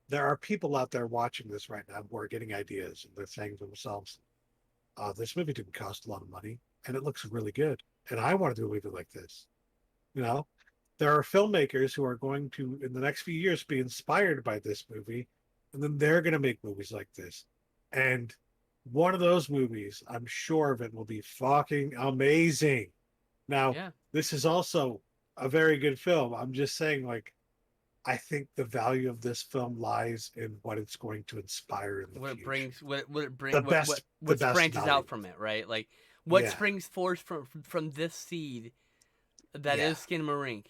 There are people out there watching this right now who are getting ideas, and they're saying to themselves, "This movie didn't cost a lot of money, and it looks really good, and I want to do a movie like this." You know, there are filmmakers who are going to, in the next few years, be inspired by this movie, and then they're going to make movies like this. And one of those movies, I'm sure of it, will be fucking amazing. Now, Yeah. this is also a very good film. I'm just saying, like, I think the value of this film lies in what it's going to inspire in the What it future. brings, what it bring, The best, the what best branches value. out from it, right? Like what Yeah, springs forth from this seed that yeah. is Skinamarink,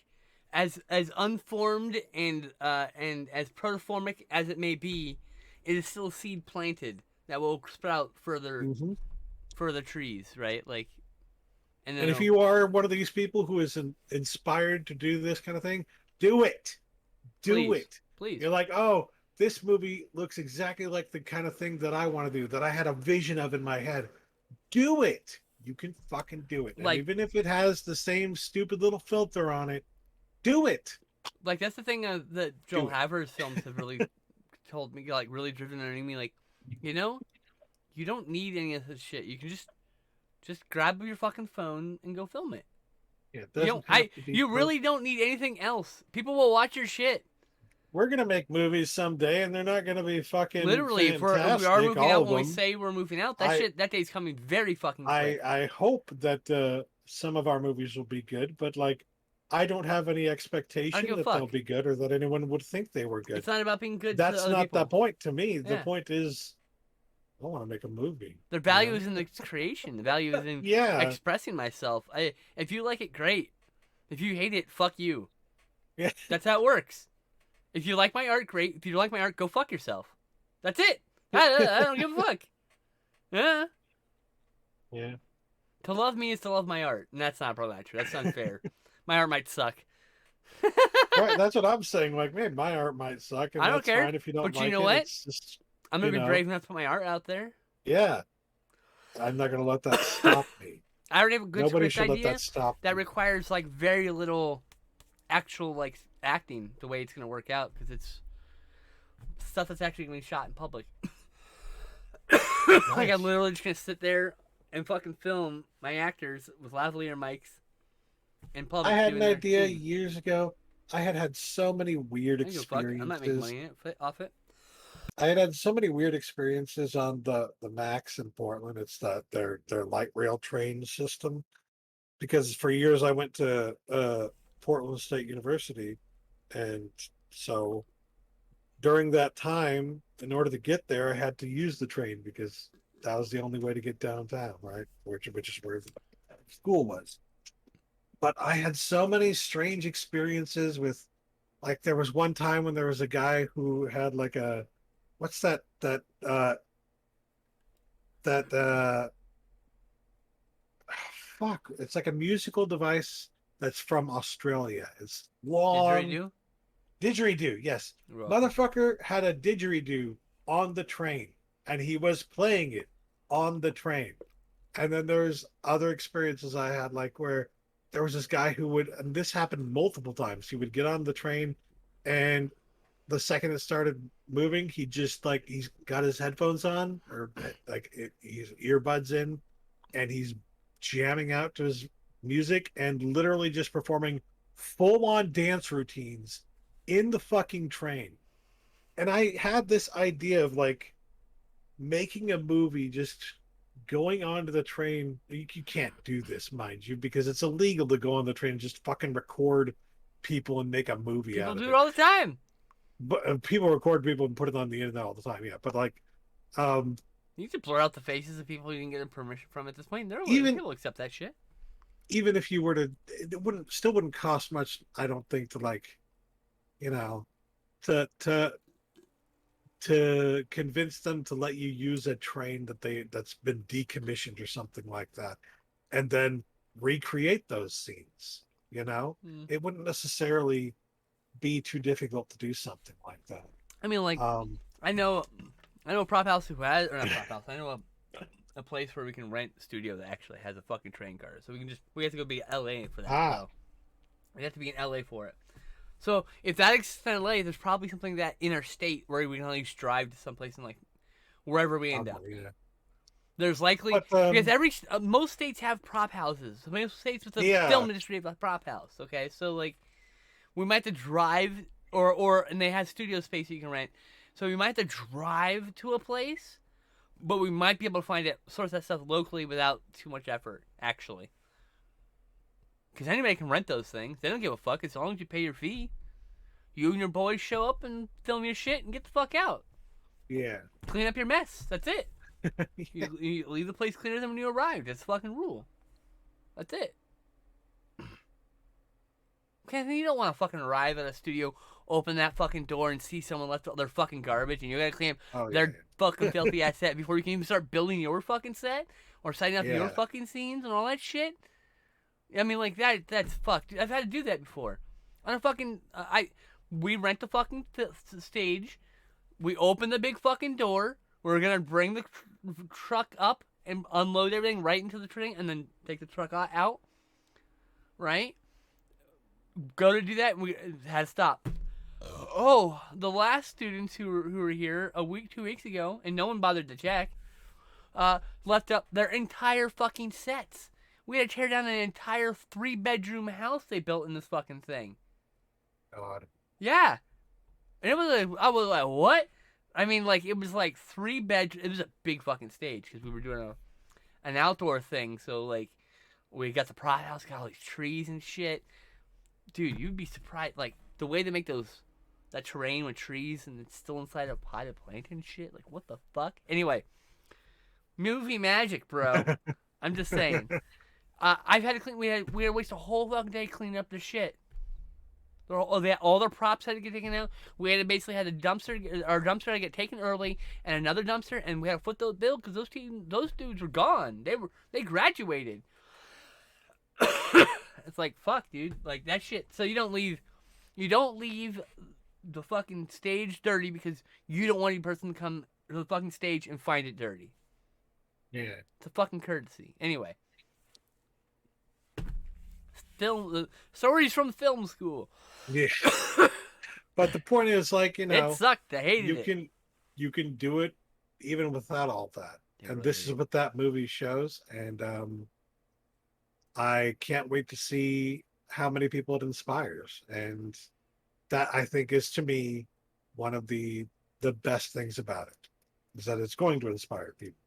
as unformed and as protoformic as it may be, it is still a seed planted that will sprout Hmm. further trees, right? Like, and then And if you are one of these people who is inspired to do this kind of thing, do it. Do please, it. please, You're like, oh, this movie looks exactly like the kind of thing that I want to do, that I had a vision of in my head. Do it. You can fucking do it. And like even if it has the same stupid little filter on it, do it. that's the thing that Joel Do it. Haver's films have really told me, like really driven underneath me, like, you know, you don't need any of this shit. You can just grab your fucking phone and go film it. Yeah, it You don't. doesn't have to be You really perfect. don't need anything else. People will watch your shit. We're gonna make movies someday, and they're not gonna be fucking Literally, if we are fantastic, moving all out of when we them. say we're moving out, I that day's coming very fucking I quick. I hope that some of our movies will be good, but like I don't have any I don't expectation give a that they'll fuck. be good or that anyone would think they were It's good. not about being good to That's other not the people. point to me. The Yeah, point is I want to make a movie, the you value know? is in the creation. The value is in Yeah. expressing myself. If you like it, great. If you hate it, fuck you. Yeah. That's how it works. If you like my art, great. If you don't like my art, go fuck yourself. That's it. I don't give a fuck. Yeah. Yeah. To love me is to love my art, and that's not probably true. That's unfair. My art might suck. Right, that's what I'm saying. Like, man, my art might suck, and I don't that's care. fine if you don't But you like know it. what? It's just, I'm gonna you be know, brave enough to put my art out there. yeah. I'm not gonna let that stop me. I already have a good Nobody script should let that idea stop that me. requires like very little actual like acting. The way it's gonna work out because it's stuff that's actually gonna be shot in public. Like I'm Nice. literally just gonna sit there and fucking film my actors with lavalier mics in I public had an doing their idea scene. years ago. I had had so many weird I don't give a fuck. I'm not making experiences. money off it. I had had so many weird experiences on the Max in Portland. It's their light rail train system. Because for years I went to Portland State University, and so during that time, in order to get there, I had to use the train because that was the only way to get downtown, right? Which is where the school was. But I had so many strange experiences with, like, there was one time when there was a guy who had like a, what's that fuck, it's like a musical device that's from Australia. It's long. Didgeridoo. Didgeridoo, yes. You're welcome. Motherfucker had a didgeridoo on the train, and he was playing it on the train. And then there's other experiences I had, like where there was this guy who would, and this happened multiple times. He would get on the train, and the second it started moving, he just like he's got his headphones on or like he's earbuds in, and he's jamming out to his music and literally just performing full on dance routines in the fucking train. And I had this idea of like making a movie just going onto the train. You can't do this, mind you, because it's illegal to go on the train and just fucking record people and make a movie People out of do it it. all the time. But people record people and put it on the internet all the time, yeah. But like, um, You can blur out the faces of people you didn't get permission from at this point. even People accept that shit. if you were to, it wouldn't cost much, I don't think, to like, you know, to to convince them to let you use a train that's been decommissioned or something like that, and then recreate those scenes. You know, Mm. it wouldn't necessarily be too difficult to do something like that. I mean, like, Um, I know, I know a prop house who has, or not prop house. I know a place where we can rent a studio that actually has a fucking train car. So we have to go be LA for that ah, though. We have to be in LA for it. So if that exists in LA, there's probably something that interstate where we can at least drive to someplace in like wherever we end up. yeah. There's likely But because most states have prop houses. Most states with a yeah, film industry have a prop house. Okay, so like we might have to drive or and they have studio space you can rent. So we might have to drive to a place, but we might be able to find it source that stuff locally without too much effort. Actually, because anybody can rent those things. They don't give a fuck as long as you pay your fee. You and your boys show up and film your shit and get the fuck out. yeah. Clean up your mess. That's it. You leave the place cleaner than when you arrived. That's the fucking rule. That's it. Okay, you don't want to fucking arrive at a studio, open that fucking door, and see someone left all their fucking garbage, and you gotta clean up Oh their fucking yeah, filthy ass set before you can even start building your fucking set or setting up your yeah. fucking scenes and all that shit. I mean, like that's fucked. I've had to do that before. On a fucking we rent the fucking stage. We open the big fucking door. We're gonna bring the truck up and unload everything right into the train, and then take the truck out. Right? Go to do that, and we had to stop. Oh, the last students who were here a week, 2 weeks ago, and no one bothered to check, left up their entire fucking sets. We had to tear down an entire 3-bedroom house they built in this fucking thing. God. Yeah. And it was like, I was like, what? I mean, like, it was like 3 bed. It was a big fucking stage because we were doing an outdoor thing. So, like, we got the pride house, got all these trees and shit. Dude, you'd be surprised. Like, the way they make that terrain with trees and it's still inside a potted plant and shit. Like, what the fuck? Anyway, movie magic, bro. I'm just saying. I've had to clean. We had to waste a whole fucking day cleaning up the shit. All their props had to get taken out. We had to basically had a dumpster. Our dumpster had to get taken early, and another dumpster, and we had to foot those bill because those dudes were gone. They graduated. It's like fuck, dude. Like that shit. So you don't leave the fucking stage dirty because you don't want any person to come to the fucking stage and find it dirty. Yeah. It's a fucking courtesy. Anyway. Film stories from film school. Yeah. But the point is, like, it sucked. I hated it. You can do it even without all that. And really this is what that movie shows. And I can't wait to see how many people it inspires. And that, I think, is to me one of the best things about it, is that it's going to inspire people.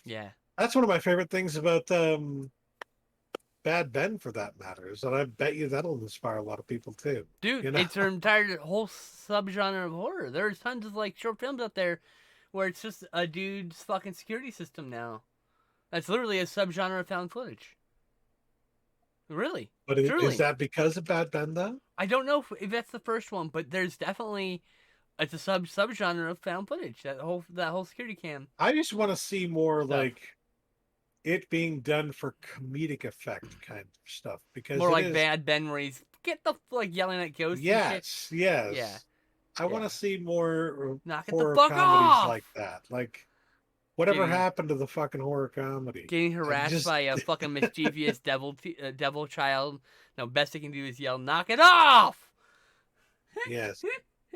Yeah. That's one of my favorite things about Bad Ben, for that matter, is that I bet you that'll inspire a lot of people too. Dude, You know? it's an entire whole subgenre of horror. There's tons of like short films out there where it's just a dude's fucking security system now. That's literally a subgenre of found footage. Really? But is that because of Bad Ben though? I don't know if that's the first one, but there's definitely it's a subgenre of found footage. That whole security cam. I just want to see more stuff. like it being done for comedic effect kind of stuff, because more like Bad Ben, where he's get the like yelling at ghosts. Yes, and shit. yes. Yeah. I want to see more Knock it horror the fuck comedies off! like that. Like, whatever happened to the fucking horror comedy? Getting harassed by a fucking mischievous devil child. No, best they can do is yell, "Knock it off!" Yes.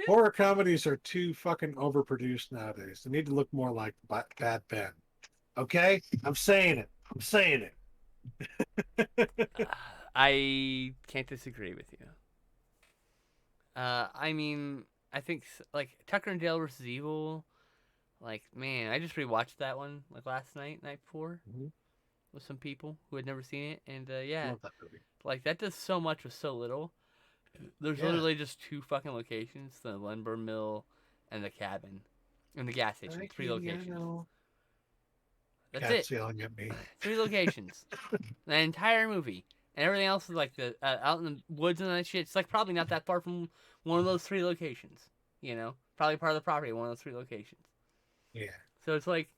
Horror comedies are too fucking overproduced nowadays. They need to look more like Bad Ben. Okay? I'm saying it. I can't disagree with you. I mean, I think like Tucker and Dale versus Evil. Like, man, I just rewatched that one like last night before, with some people who had never seen it, and yeah, Love that movie. like that does so much with so little. There's literally just 2 fucking locations: the lumber mill and the cabin, and the gas station. 3 locations. That's Cat's it. yelling at me. 3 locations. The entire movie. And everything else is like the out in the woods and that shit. It's like probably not that far from one of those 3 locations. You know, probably part of the property, one of those 3 locations. Yeah. So it's like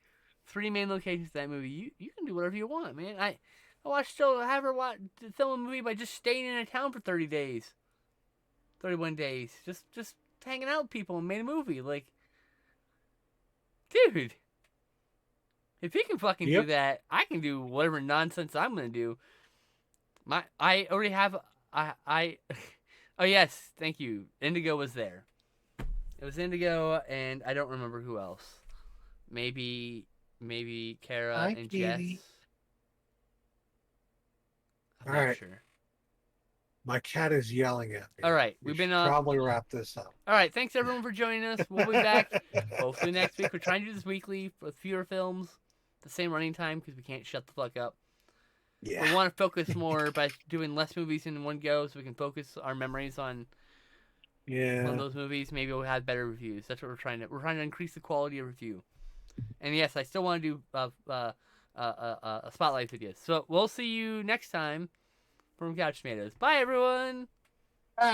3 main locations of that movie. You can do whatever you want, man. I watched still have her watch film a movie by just staying in a town for 30 days, 31 days, just hanging out with people and made a movie. Like, dude, if he can fucking do Yep. that, I can do whatever nonsense I'm gonna do. I already have I oh yes, thank you. Indigo was there. It was Indigo and I don't remember who else. Maybe Kara Hi, and Jess. kitty. I'm All not right. sure. My cat is yelling at me. All right, We we've been should probably wrap this up. All right, thanks everyone for joining us. We'll be back hopefully next week. We're trying to do this weekly with fewer films, the same running time because we can't shut the fuck up. Yeah. We want to focus more by doing less movies in one go, so we can focus our memories on one of Yeah. those movies. Maybe we'll have better reviews. That's what we're trying to. We're trying to increase the quality of review. And yes, I still want to do spotlight videos. So we'll see you next time from Couch Tomatoes. Bye everyone. Bye.